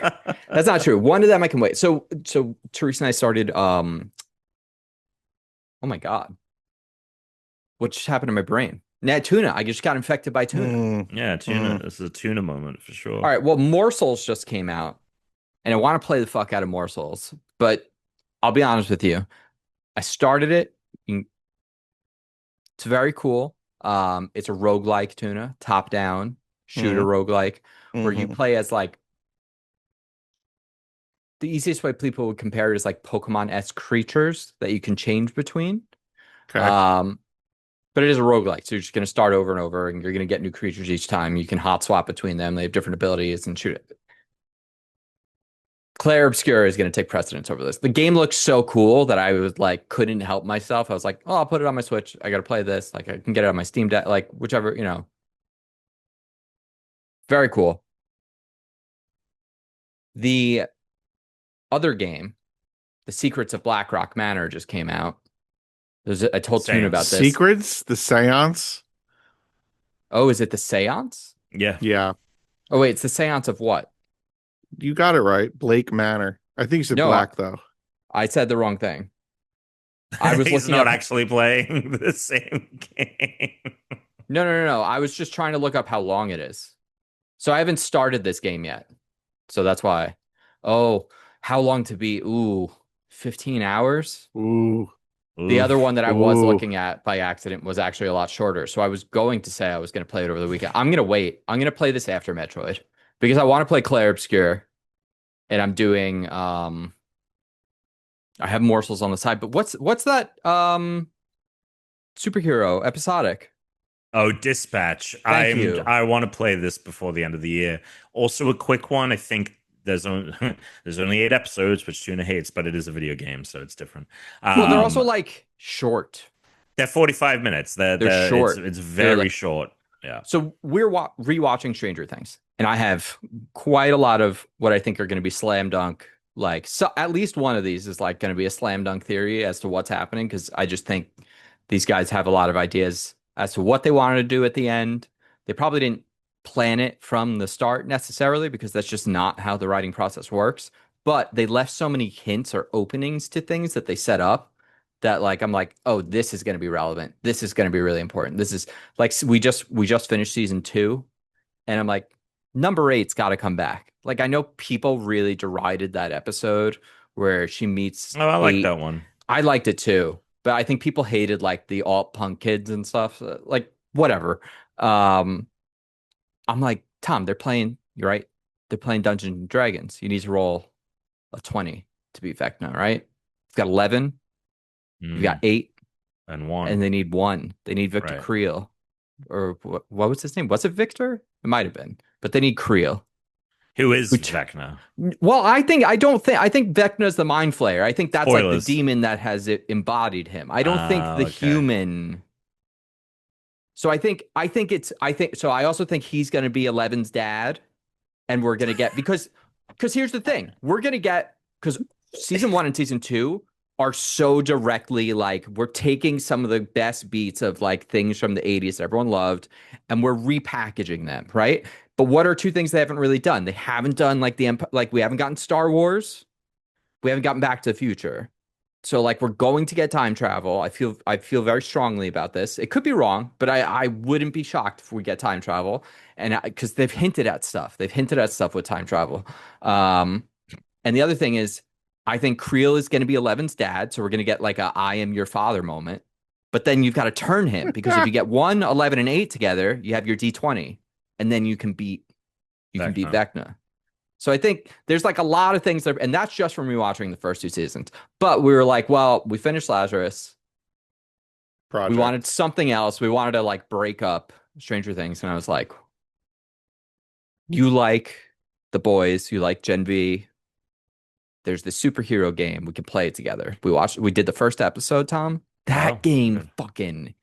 That's not true. One of them I can wait. So Teresa and I started. Oh my God, what just happened to my brain? Nah, Tuna. I just got infected by Tuna. Yeah, tuna. This is a tuna moment for sure. All right. Well, Morsels just came out, and I want to play the fuck out of Morsels. But I'll be honest with you. I started it. It's very cool. It's a roguelike Tuna, top down shooter roguelike, where you play as like the easiest way people would compare it is like Pokemon-esque creatures that you can change between. Okay. But it is a roguelike, so you're just going to start over and over, and you're going to get new creatures each time. You can hot swap between them. They have different abilities and shoot it. Clair Obscur is going to take precedence over this. The game looks so cool that I was like, couldn't help myself. I was like, oh, I'll put it on my Switch. I got to play this. Like, I can get it on my Steam Deck, like whichever, Very cool. The other game, The Secrets of Blackrock Manor, just came out. I told Tuna about this. Secrets, the seance. Oh, is it the Seance? Yeah. Yeah, Oh, wait, it's the Seance of what? you got it right. Blake Manor. I think you said No, black though. I said the wrong thing. I was He's looking not up. actually playing the same game. No. I was just trying to look up how long it is. So I haven't started this game yet. So that's why. Oh, how long to beat? Ooh, 15 hours. Ooh. The other one that I was Ooh. looking at by accident was actually a lot shorter. So I was going to say I was going to play it over the weekend. I'm going to wait. I'm going to play this after Metroid because I want to play Clair Obscur, and I'm doing I have morsels on the side, but what's that superhero episodic? Oh, Dispatch. Thank you. I want to play this before the end of the year. Also, a quick one. I think there's only there's only 8 episodes, which Tuna hates, but it is a video game, so it's different. Well, they're also Um, like short. they're 45 minutes. They're short. It's They're very like short. Yeah. so we're rewatching Stranger Things, and I have quite a lot of what I think are going to be slam dunk. Like, so at least one of these is like going to be a slam dunk theory as to what's happening because I just think these guys have a lot of ideas as to what they wanted to do at the end. They probably didn't plan it from the start necessarily because that's just not how the writing process works. But they left so many hints or openings to things that they set up that like I'm like, oh, this is going to be relevant. This is going to be really important. This is like we just finished season 2, and I'm like, number 8's got to come back. Like I know people really derided that episode where she meets Oh, I like 8. that one. I liked it too, but I think people hated like the alt punk kids and stuff. Like whatever. Um, I'm like, Tom, they're playing. You're right. They're playing Dungeons and Dragons. You need to roll a 20 to beat Vecna, right? You've got 11. You've got 8. And one. And they need 1. They need Victor Right. Creel. Or what was his name? Was it Victor? It might have been. But they need Creel. Who is Which- Vecna? Well, I think Vecna's the mind flayer. I think that's like Spoilers. the demon that has embodied him. I don't think the Okay. human. So I also think he's going to be Eleven's dad, and we're going to get because here's the thing, we're going to get because season 1 and season 2 are so directly like we're taking some of the best beats of like things from the 80s that everyone loved, and we're repackaging them, right? But what are 2 things they haven't really done? They haven't done like we haven't gotten Star Wars, we haven't gotten Back to the Future. So like we're going to get time travel. I feel very strongly about this. It could be wrong, but I wouldn't be shocked if we get time travel, and because they've hinted at stuff. They've hinted at stuff with time travel. And the other thing is, I think Creel is going to be Eleven's dad, so we're going to get like a "I am your father" moment. But then you've got to turn him because if you get 1, 11, and 8 together, you have your D20, and then you can beat Vecna. So I think there's like a lot of things and that's just from rewatching the first 2 seasons. But we were like, well, we finished Lazarus. Project. We wanted something else. We wanted to like break up Stranger Things, and I was like, you like The Boys, you like Gen V. There's the superhero game. We can play it together. We did the first episode, Tom. That game fucking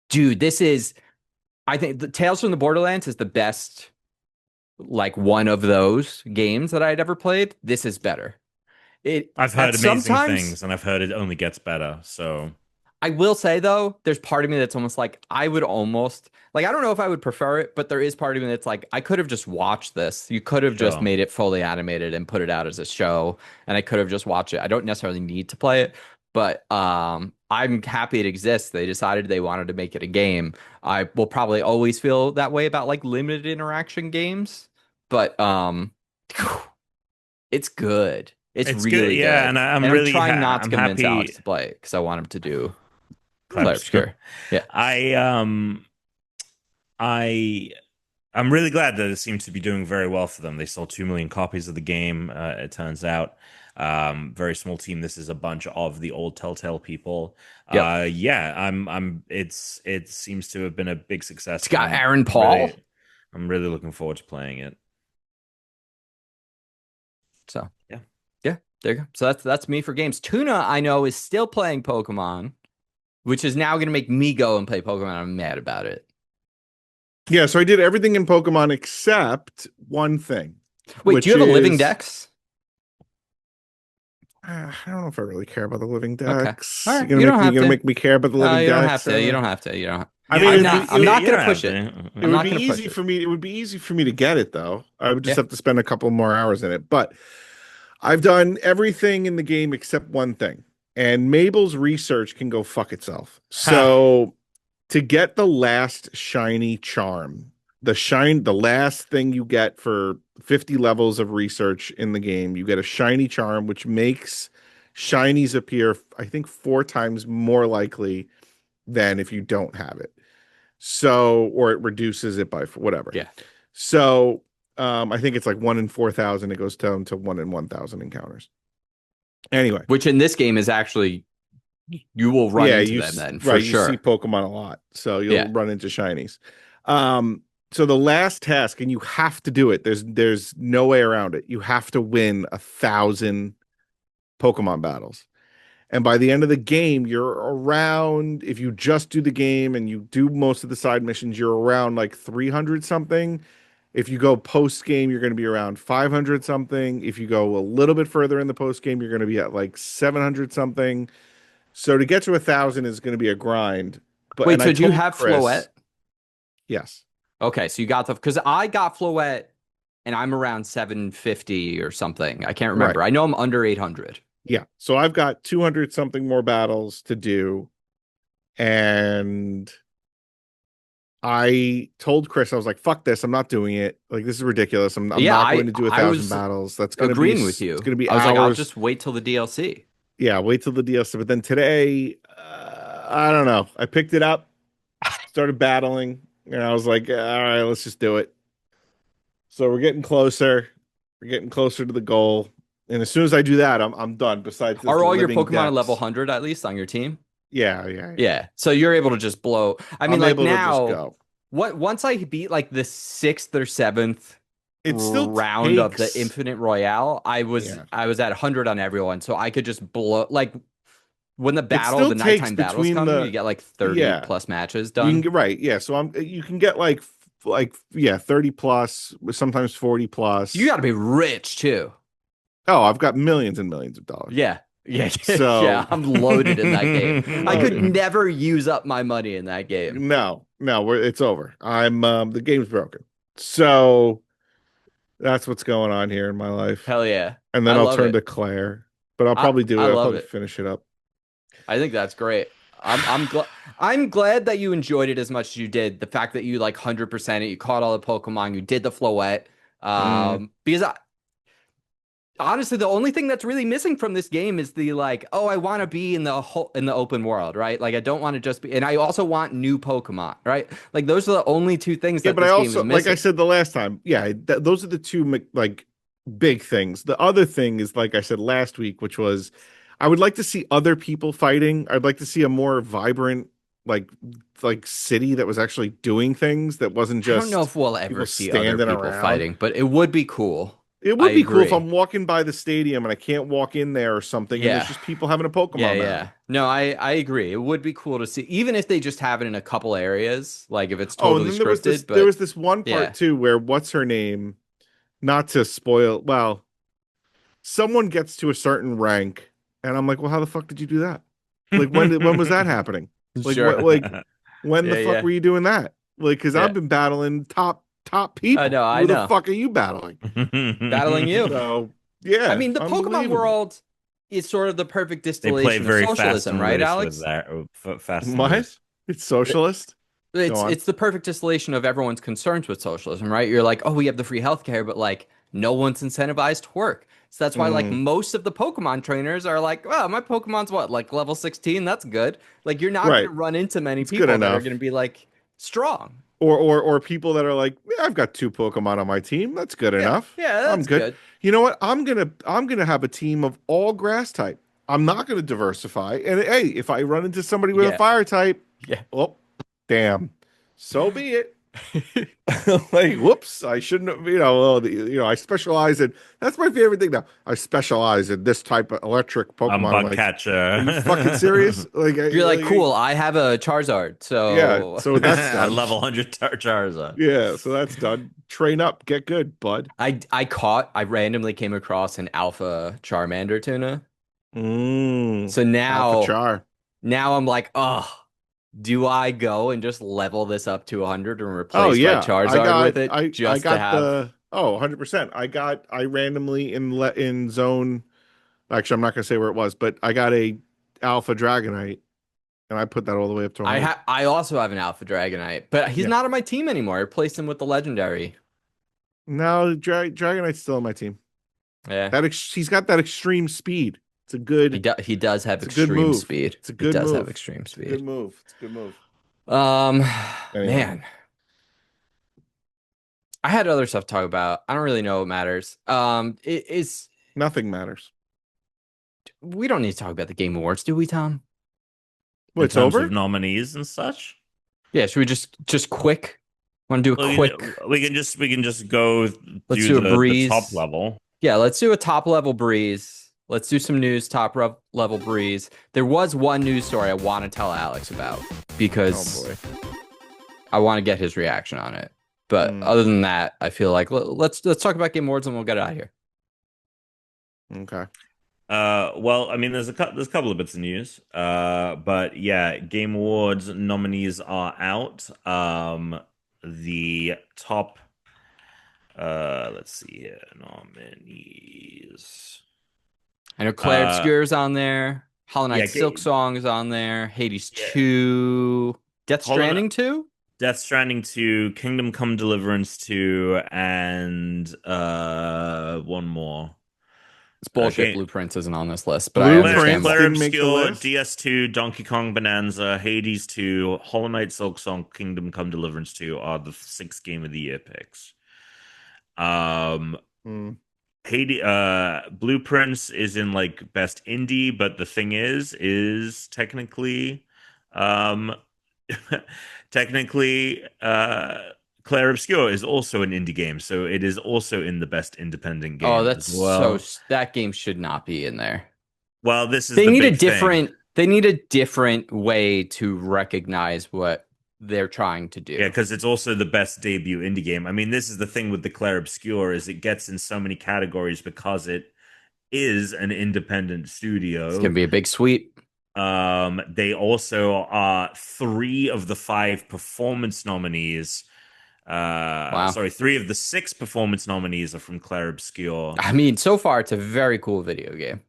dude, I think the Tales from the Borderlands is the best like one of those games that I'd ever played. This is better. I've heard amazing things, and I've heard it only gets better. So I will say though, there's part of me that's almost like I would almost like I don't know if I would prefer it, but there is part of me that's like I could have just watched this. You could have just made it fully animated and put it out as a show, and I could have just watched it. I don't necessarily need to play it, but I'm happy it exists. They decided they wanted to make it a game. I will probably always feel that way about like limited interaction games, but it's good. It's really good. good. Yeah, and I'm really trying not to convince happy. Alex to play it because I want him to do Obscure. Yeah. I'm really glad that it seems to be doing very well for them. They sold 2 million copies of the game. It turns out, very small team. This is a bunch of the old Telltale people. Yep. It seems to have been a big success. It's got Aaron Paul. I'm really looking forward to playing it. So yeah, there you go. So that's me for games. Tuna, I know, is still playing Pokemon, which is now going to make me go and play Pokemon. I'm mad about it. Yeah, so I did everything in Pokemon except one thing. Wait, do you have a living dex? I don't know if I really care about the living dex. Okay. All right. You're gonna make me care about the living you dex. Don't have to. You don't have to. You don't. I mean, I'm not going to push it. It would be easy for me. It would be easy for me to get it, though. I would just have to spend a couple more hours in it. But I've done everything in the game except one thing, and Mabel's research can go fuck itself. So to get the last shiny charm, the last thing you get for 50 levels of research in the game, you get a shiny charm, which makes shinies appear, I think, 4 times more likely than if you don't have it. So, or it reduces it by whatever. Yeah. So, I think it's like 1 in 4,000. It goes down to 1 in 1,000 encounters. Anyway, Which in this game is actually you will run yeah, into them then for right. You see sure. Pokemon a lot, so you'll Yeah. run into shinies. So the last task, and you have to do it. There's no way around it. You have to win 1,000 Pokemon battles. And by the end of the game, you're around, if you just do the game and you do most of the side missions, you're around like 300 something. If you go post game, you're going to be around 500 something. If you go a little bit further in the post game, you're going to be at like 700 something. So to get to 1,000 is going to be a grind. But Wait, and I so do you told have Chris, Floette? yes, Okay, so you got the because I got Floette and I'm around 750 or something. I can't remember. right, I know I'm under 800. yeah. So I've got 200 something more battles to do, and I told Chris, I was like, "Fuck this! I'm not doing it. Like this is ridiculous. I'm Yeah, not going to do I 1,000 was battles. That's going to be agreeing with it's you. going to be I was like, I'll hours. just wait till the DLC. Yeah, wait till the DLC. But then today, I don't know. I picked it up, started battling, and I was like, all right, let's just do it. So we're getting closer. We're getting closer to the goal. And as soon as I do that, I'm done. Besides this Are all your living Pokemon at level depths. 100 at least on your team? Yeah. Yeah. So you're able to just blow. I mean, I'm like able to just now, go. once I beat like the 6th or 7th It still round of the takes. Infinite Royale, I was Yeah. at 100 on everyone, so I could just blow like when the It still takes nighttime battles between come, the you get like 30 yeah. plus matches You can done. get right. Yeah. So you can get like yeah, 30 plus, sometimes 40 plus. You got to be rich too. Oh, I've got millions and millions of dollars. Yeah. Yeah. So Yeah. I'm loaded in that game. I could Loaded. never use up my money in that game. No, it's over. I'm the game's broken. So that's what's going on here in my life. Hell yeah. And I then I'll love turn it. to Claire. But I'll probably do I it. I'll love probably it. finish it up. I think that's great. I'm glad that you enjoyed it as much as you did. The fact that you like 100% it, you caught all the Pokemon, you did the Floette. Because honestly, the only thing that's really missing from this game is the like, oh, I want to be in the open world, right? Like I don't want to just be, and I also want new Pokemon, right? Like those are the only two things Yeah, that but I this game also, is like I missing. said the last time, yeah, those are the two like big things. The other thing is, like I said last week, which was I would like to see other people fighting. I'd like to see a more vibrant, like city that was actually doing things that wasn't I don't know just if we'll ever people see other standing people around. fighting, but it would be cool. It I would be cool if agree. I'm walking by the stadium and I can't walk in there or something, and there's Yeah. just people having a Pokemon Yeah, battle. yeah. No, I agree. It would be cool to see, even if they just have it in a couple areas, like if it's Oh, and totally then scripted, there but was this one part yeah. too where what's her name? Not to spoil, well, someone gets to a certain rank, and I'm like, well, how the fuck did you do that? Like when was that happening? Like Sure. what when the Yeah, fuck yeah. were you doing that? Like, because Yeah. I've been battling top I people. know, I Who the know. fuck are you battling? Battling you. So I yeah, mean, the Pokemon unbelievable. world is sort of the perfect They play distillation of very fast socialism, and right, loose with Alex? that. Fast and What? loose. It's socialist? Go on. It's the perfect distillation of everyone's concerns with socialism, right? You're like, oh, we have the free healthcare, but like no one's incentivized to work. So that's why like Mm, most of the Pokemon trainers are like, oh, my Pokemon's what, like level 16? That's good. Like you're not right. gonna run into many It's good people that are enough. gonna be like strong. Or people that are like, yeah, I've got two Pokemon on my team. That's good Yeah, enough. yeah, I'm that's good. good. You know what? I'm gonna have a team of all grass type. I'm not gonna diversify. And hey, if I run into somebody with a Yeah, fire type, yeah. oh, damn. So be it. Like, whoops, I shouldn't have, well, I specialize in, that's my favorite thing now. I specialize in this type of electric Pokemon. I'm Bug like, catcher. are you fucking serious? Like, You're like, cool, I have a Charizard, yeah, so so that's A done. level 100 Charizard. Yeah, so that's done. Train up, get good, bud. I randomly came across an alpha Charmander tuna. So Alpha now Char. I'm like, oh, do I go and just level this up to 100 and Oh replace my yeah, Charizard with it I just to got have? the 100%. I randomly in zone. Actually, I'm not gonna say where it was, but I got a Alpha Dragonite, and I put that all the way up to 100. I also have an Alpha Dragonite, but he's Yeah. not on my team anymore. I replaced him with the legendary. No, Dragonite's still on my team. Yeah, He's got that extreme speed. It's a good. he does have It's a good extreme move. speed. It's a He good does move. have extreme It's a good speed. move. It's a good move. Um, Anyway. man, I had other stuff to talk about. I don't really know what matters. It's Nothing matters. we don't need to talk about the Game Awards, do we, Tom? Well, In it's terms over. of nominees and such. Yeah, should we just quick? Want to do a Well, quick? we can just go Let's do do a the breeze. top level. Yeah, let's do a top level breeze. Let's do some news, level breeze. There was one news story I want to tell Alex about because Oh boy. I want to get his reaction on it. But other than that, I feel like let's talk about Game Awards and we'll get out of here. Okay. Well, I mean, there's a couple of bits of news. But yeah, Game Awards nominees are out. The top. Let's see here, nominees. I know Claire Uh, Obscure's on there. Hollow Knight yeah, Silk Song is on there. Hades Yeah. 2. Death Hollow Knight- Stranding 2? Death Stranding 2, Kingdom Come Deliverance 2, and one more. It's bullshit. Okay. Blueprints isn't on this list, but I Blueprints understand why. Claire didn't make the Obscure, list? DS2, Donkey Kong Bonanza, Hades 2, Hollow Knight Silk Song, Kingdom Come Deliverance 2 are the 6 Game of the Year picks. Mm. Blueprints is in like best indie, but the thing is technically technically Claire Obscure is also an indie game, so it is also in the best independent game. Oh, that's as well. that game should not be in there. Well, this is They the need a big thing. different they need a different way to recognize what they're trying to do. Yeah, because it's also the best debut indie game. I mean, this is the thing with the Claire Obscure is it gets in so many categories because it is an independent studio. It's gonna be a big sweep. They also are 3 of the 5 performance nominees. Wow. Sorry, 3 of the 6 performance nominees are from Claire Obscure. I mean, so far it's a very cool video game.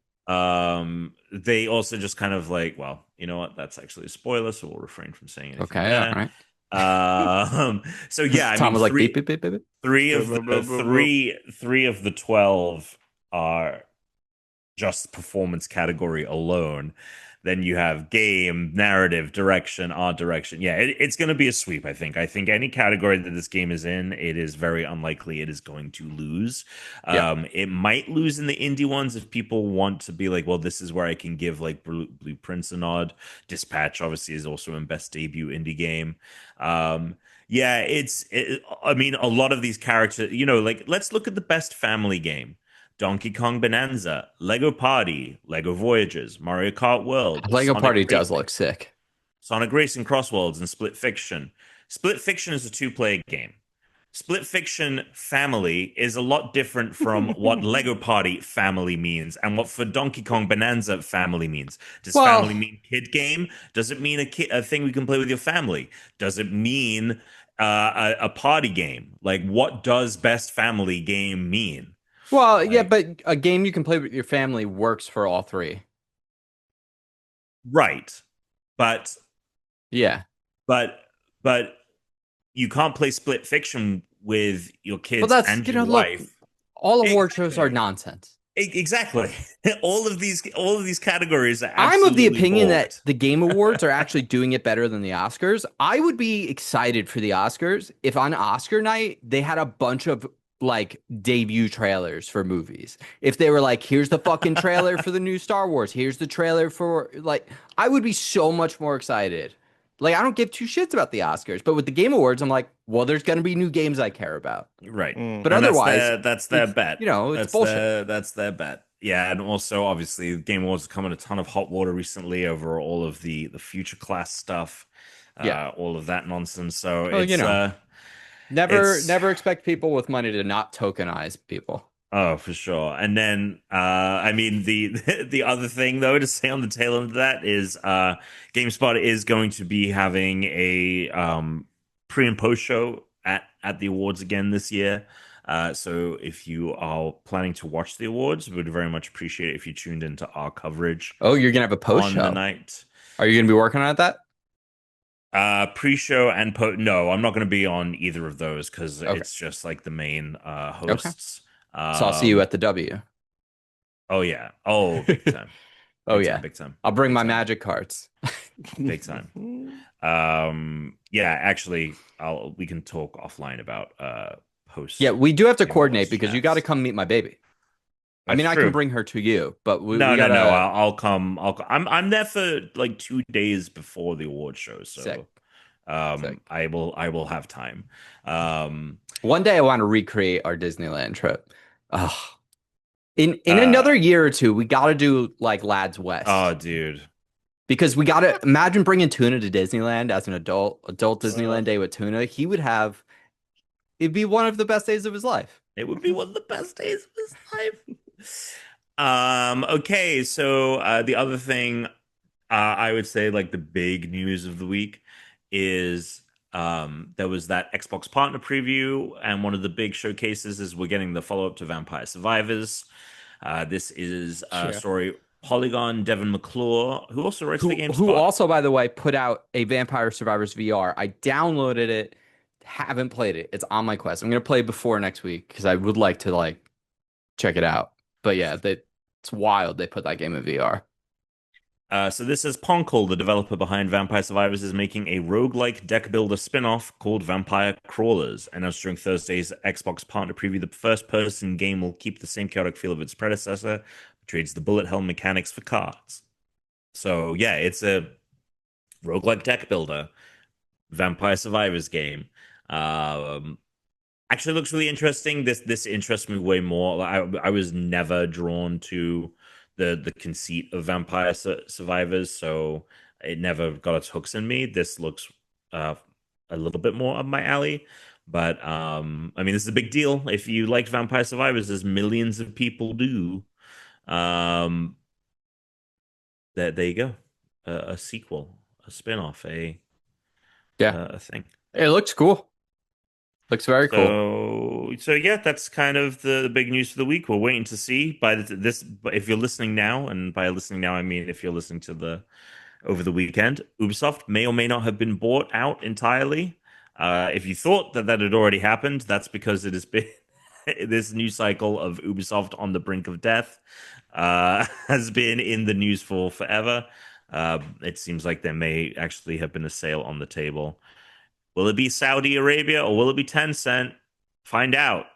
They also just kind of like, well, you know what? That's actually a spoiler, so we'll refrain from saying anything. Okay, there. all right. So yeah, I Tom mean, was like, 3 beep, beep, beep, beep. 3 of the 3 of the 12 are just performance category alone. Then you have game, narrative, direction, art direction. Yeah, it's going to be a sweep, I think. I think any category that this game is in, it is very unlikely it is going to lose. Yeah. It might lose in the indie ones if people want to be like, well, this is where I can give like Blueprints a nod. Dispatch, obviously, is also in best debut indie game. Yeah, I mean, a lot of these characters, you know, like, let's look at the best family game. Donkey Kong Bonanza, Lego Party, Lego Voyages, Mario Kart World. Lego Sonic Party Racing, does look sick. Sonic Racing Cross Worlds, and Split Fiction. Split Fiction is a 2-player game. Split Fiction family is a lot different from what Lego Party family means and what for Donkey Kong Bonanza family means. Does family mean kid game? Does it mean a thing we can play with your family? Does it mean a party game? Like, what does best family game mean? Well, yeah, but a game you can play with your family works for all 3. Right. But Yeah. but you can't play Split Fiction with your kids Well, that's, and you your know, look, wife. all award shows are nonsense. Exactly. All of these categories are I'm of the absolutely opinion balked. that the Game Awards are actually doing it better than the Oscars. I would be excited for the Oscars if on Oscar night they had a bunch of like debut trailers for movies. If they were like, here's the fucking trailer for the new Star Wars, here's the trailer for, like, I would be so much more excited. Like, I don't give 2 shits about the Oscars, but with the Game Awards, I'm like, well, there's going to be new games I care about. Right. But And otherwise, that's their bet. You know, it's That's bullshit. that's their bet. Yeah, and also obviously Game Awards have come in a ton of hot water recently over all of the future class stuff. Yeah. All of that nonsense. So Well, it's you know. Never expect people with money to not tokenize people. Oh, for sure. And then I mean the other thing though to say on the tail end of that is GameSpot is going to be having a pre and post show at the awards again this year. So if you are planning to watch the awards, we would very much appreciate it if you tuned into our coverage. Oh, you're gonna have a post on show the night. Are you gonna be working on that? Pre-show and no, I'm not going to be on either of those because it's just like the main hosts. So I'll see you at the W. Oh yeah. Oh, big time. Big time. I'll bring my magic cards. Big time. Yeah, actually, we can talk offline about post. Yeah, we do have to Game coordinate Awards because you chats. got to come meet my baby. I mean, That's I can true. bring her to you, but we No, gotta I'll come. I'm there for like 2 days before the award show, sick, so sick. I will have time. Um, One day I want to recreate our Disneyland trip. Oh, in uh, another year or two, we gotta do like Lads West oh, dude. because we gotta imagine bringing Tuna to Disneyland as an adult Uh, Disneyland day with Tuna. It'd be one of the best days of his life. It would be one of the best days of his life. Okay, so the other thing I would say, like the big news of the week, is there was that Xbox partner preview, and one of the big showcases is we're getting the follow up to Vampire Survivors. This is Yeah. story Polygon Devin McClure, who also writes for Who GameSpot. also, by the way, put out a Vampire Survivors VR. I downloaded it, haven't played it. It's on my quest. I'm gonna play it before next week because I would like to like check it out. But yeah, it's wild they put that game in VR. So this is Ponkel, the developer behind Vampire Survivors, is making a roguelike deck builder spin-off called Vampire Crawlers. Announced during Thursday's Xbox partner preview, the first-person game will keep the same chaotic feel of its predecessor, trades the bullet hell mechanics for cards. So yeah, it's a roguelike deck builder, Vampire Survivors game. Um, Actually looks really interesting. This interests me way more. I was never drawn to the conceit of Vampire Survivors, so it never got its hooks in me. This looks uh, a little bit more up my alley. But I mean, this is a big deal. If you like Vampire Survivors, as millions of people do, um, there you go, a sequel, a spin-off, Yeah, a thing. it looks cool. Looks very cool. So yeah, that's kind of the big news for the week. We're waiting to see by this. If you're listening now, and by listening now, I mean if you're listening to the over the weekend, Ubisoft may or may not have been bought out entirely. If you thought that had already happened, that's because it has been this new cycle of Ubisoft on the brink of death has been in the news for forever. It seems like there may actually have been a sale on the table. Will it be Saudi Arabia or will it be Tencent? Find out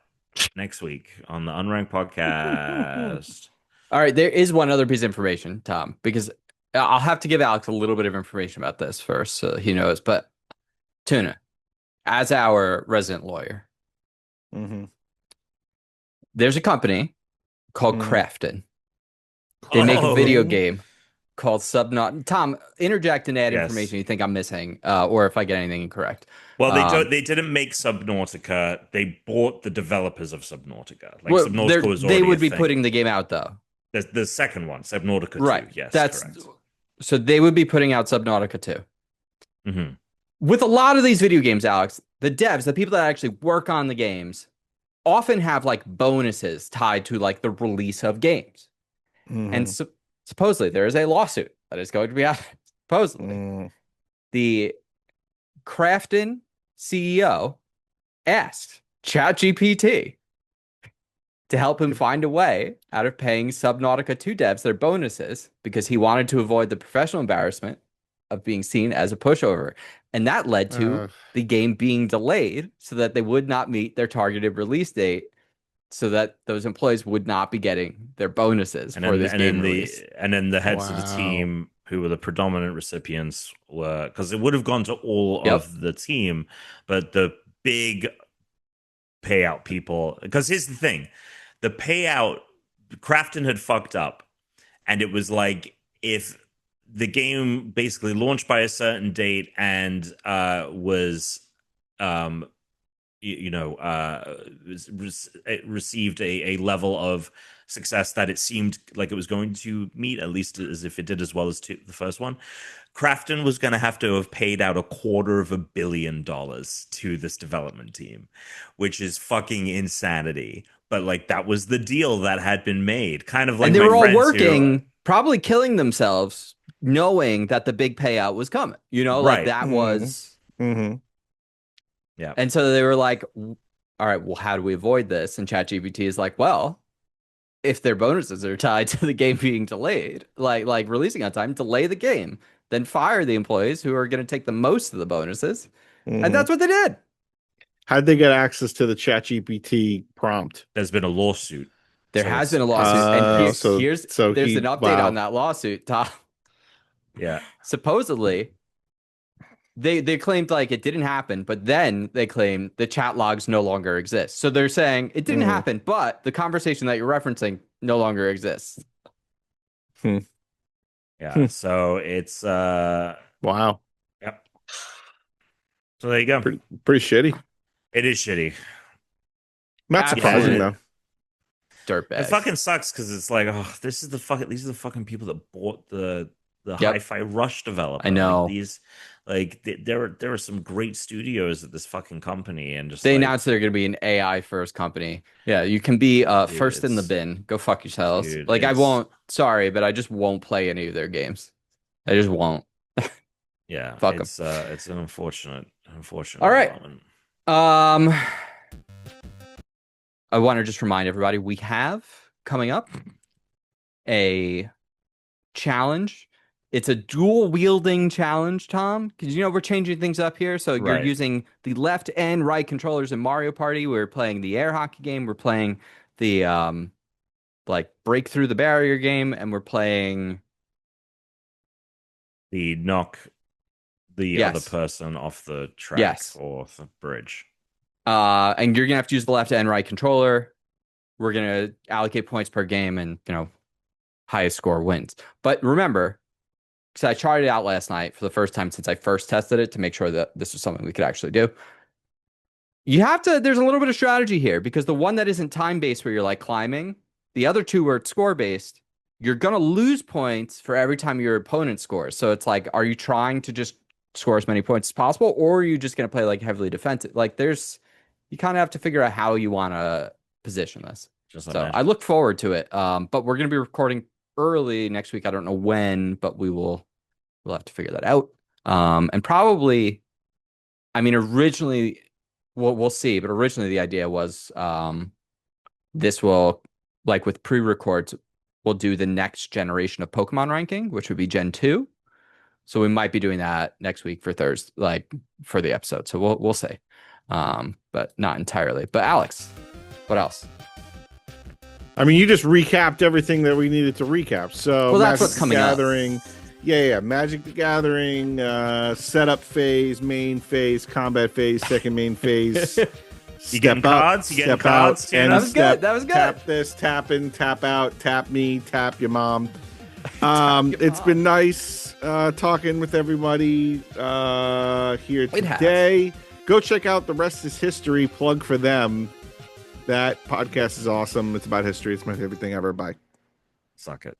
next week on the Unranked podcast. All right, there is one other piece of information, Tom, because I'll have to give Alex a little bit of information about this first so he knows. But Tuna, as our resident lawyer, Mhm. there's a company called Mhm. Crafton. They make a Oh, video game called Subnaut. Tom, interject and add yes. information you think I'm missing, or if I get anything incorrect. Well, they didn't make Subnautica. They bought the developers of Subnautica. Like Well, Subnautica was they already would a be thing. putting the game out though. The second one, Subnautica 2. Right. Yes, That's correct. so they would be putting out Subnautica 2. Hmm. With a lot of these video games, Alex, the devs, the people that actually work on the games, often have like bonuses tied to like the release of games. And Mhm. supposedly there is a lawsuit that is going to be out. Supposedly, Mm. the Crafton CEO asked ChatGPT to help him find a way out of paying Subnautica 2 devs their bonuses because he wanted to avoid the professional embarrassment of being seen as a pushover. And that led to the game being delayed so that they would not meet their targeted release date, so that those employees would not be getting their bonuses for this game release. And then the heads of the Wow. team, who were the predominant recipients, were, because it would have gone to all Yep. of the team, but the big payout people. Because here's the thing, the payout, Crafton had fucked up, and it was like if the game basically launched by a certain date and was it received a level of success that it seemed like it was going to meet, at least as if it did as well as the first one. Crafton was going to have paid out $250 million to this development team, which is fucking insanity. But like that was the deal that had been made. Kind of like, and they my were all friends working, probably killing themselves, knowing that the big payout was coming. You know, like Right. that was. Mhm. Yeah. And so they were like, all right, well, how do we avoid this? And ChatGPT is like, well, if their bonuses are tied to the game being delayed, like releasing on time, delay the game, then fire the employees who are going to take the most of the bonuses. Mhm. And that's what they did. How'd they get access to the ChatGPT prompt? There's been a lawsuit. There So has it's- been a lawsuit, and there's an update on that lawsuit, Tom. Yeah. Supposedly, they claimed like it didn't happen, but then they claimed the chat logs no longer exist. So they're saying it didn't happen, but the conversation that you're referencing no longer exists. Yeah. So it's Wow. Yep. So there you go. Pretty shitty. It is shitty. Not surprising though. Dirtbag. It fucking sucks because it's like, oh, these are the fucking people that bought the Hi-Fi Rush developer. I know. Like, these, like there are some great studios at this fucking company, and just They like, announced they're going to be an AI first company. Yeah, you can be first in the it's- bin. Go fuck yourselves. dude, Like I it's- won't. Sorry, but I just won't play any of their games. I just won't. yeah, Fuck 'em. it's an unfortunate All right. development. I want to just remind everybody we have coming up a challenge. It's a dual wielding challenge, Tom, because we're changing things up here. So you're Right. using the left and right controllers in Mario Party. We're playing the air hockey game. We're playing the like break through the barrier game, and we're playing The knock the Yes. other person off the track Yes. or the bridge. and you're gonna have to use the left and right controller. We're gonna allocate points per game, and highest score wins. But remember, because I tried it out last night for the first time since I first tested it to make sure that this was something we could actually do. You have to, there's a little bit of strategy here because the one that isn't time-based where you're like climbing, the other two where it's score-based, you're going to lose points for every time your opponent scores. So it's like, are you trying to just score as many points as possible, or are you just going to play like heavily defensive? Like you kind of have to figure out how you want to position this. Just So I look forward to it. But we're going to be recording early next week. I don't know when, but we'll have to figure that out. And probably, I mean, originally, we'll see, but originally the idea was this will, like with pre-records, we'll do the next generation of Pokemon ranking, which would be Gen 2. So we might be doing that next week for Thursday, like for the episode. So we'll see. But not entirely. But Alex, what else? I mean, you just recapped everything that we needed to recap. So Well, that's Magic what's the coming up. Gathering. Yeah. Magic the Gathering, setup phase, main phase, combat phase, second main phase. You getting cards? You getting step out, cards, Tuna? end That was step, good. That was good. Tap this, tap in, tap out, tap me, tap your mom. your It's mom. been nice talking with everybody here It has. today. Go check out The Rest is History. Plug for them. That podcast is awesome. It's about history. It's my favorite thing ever. Bye. Suck it.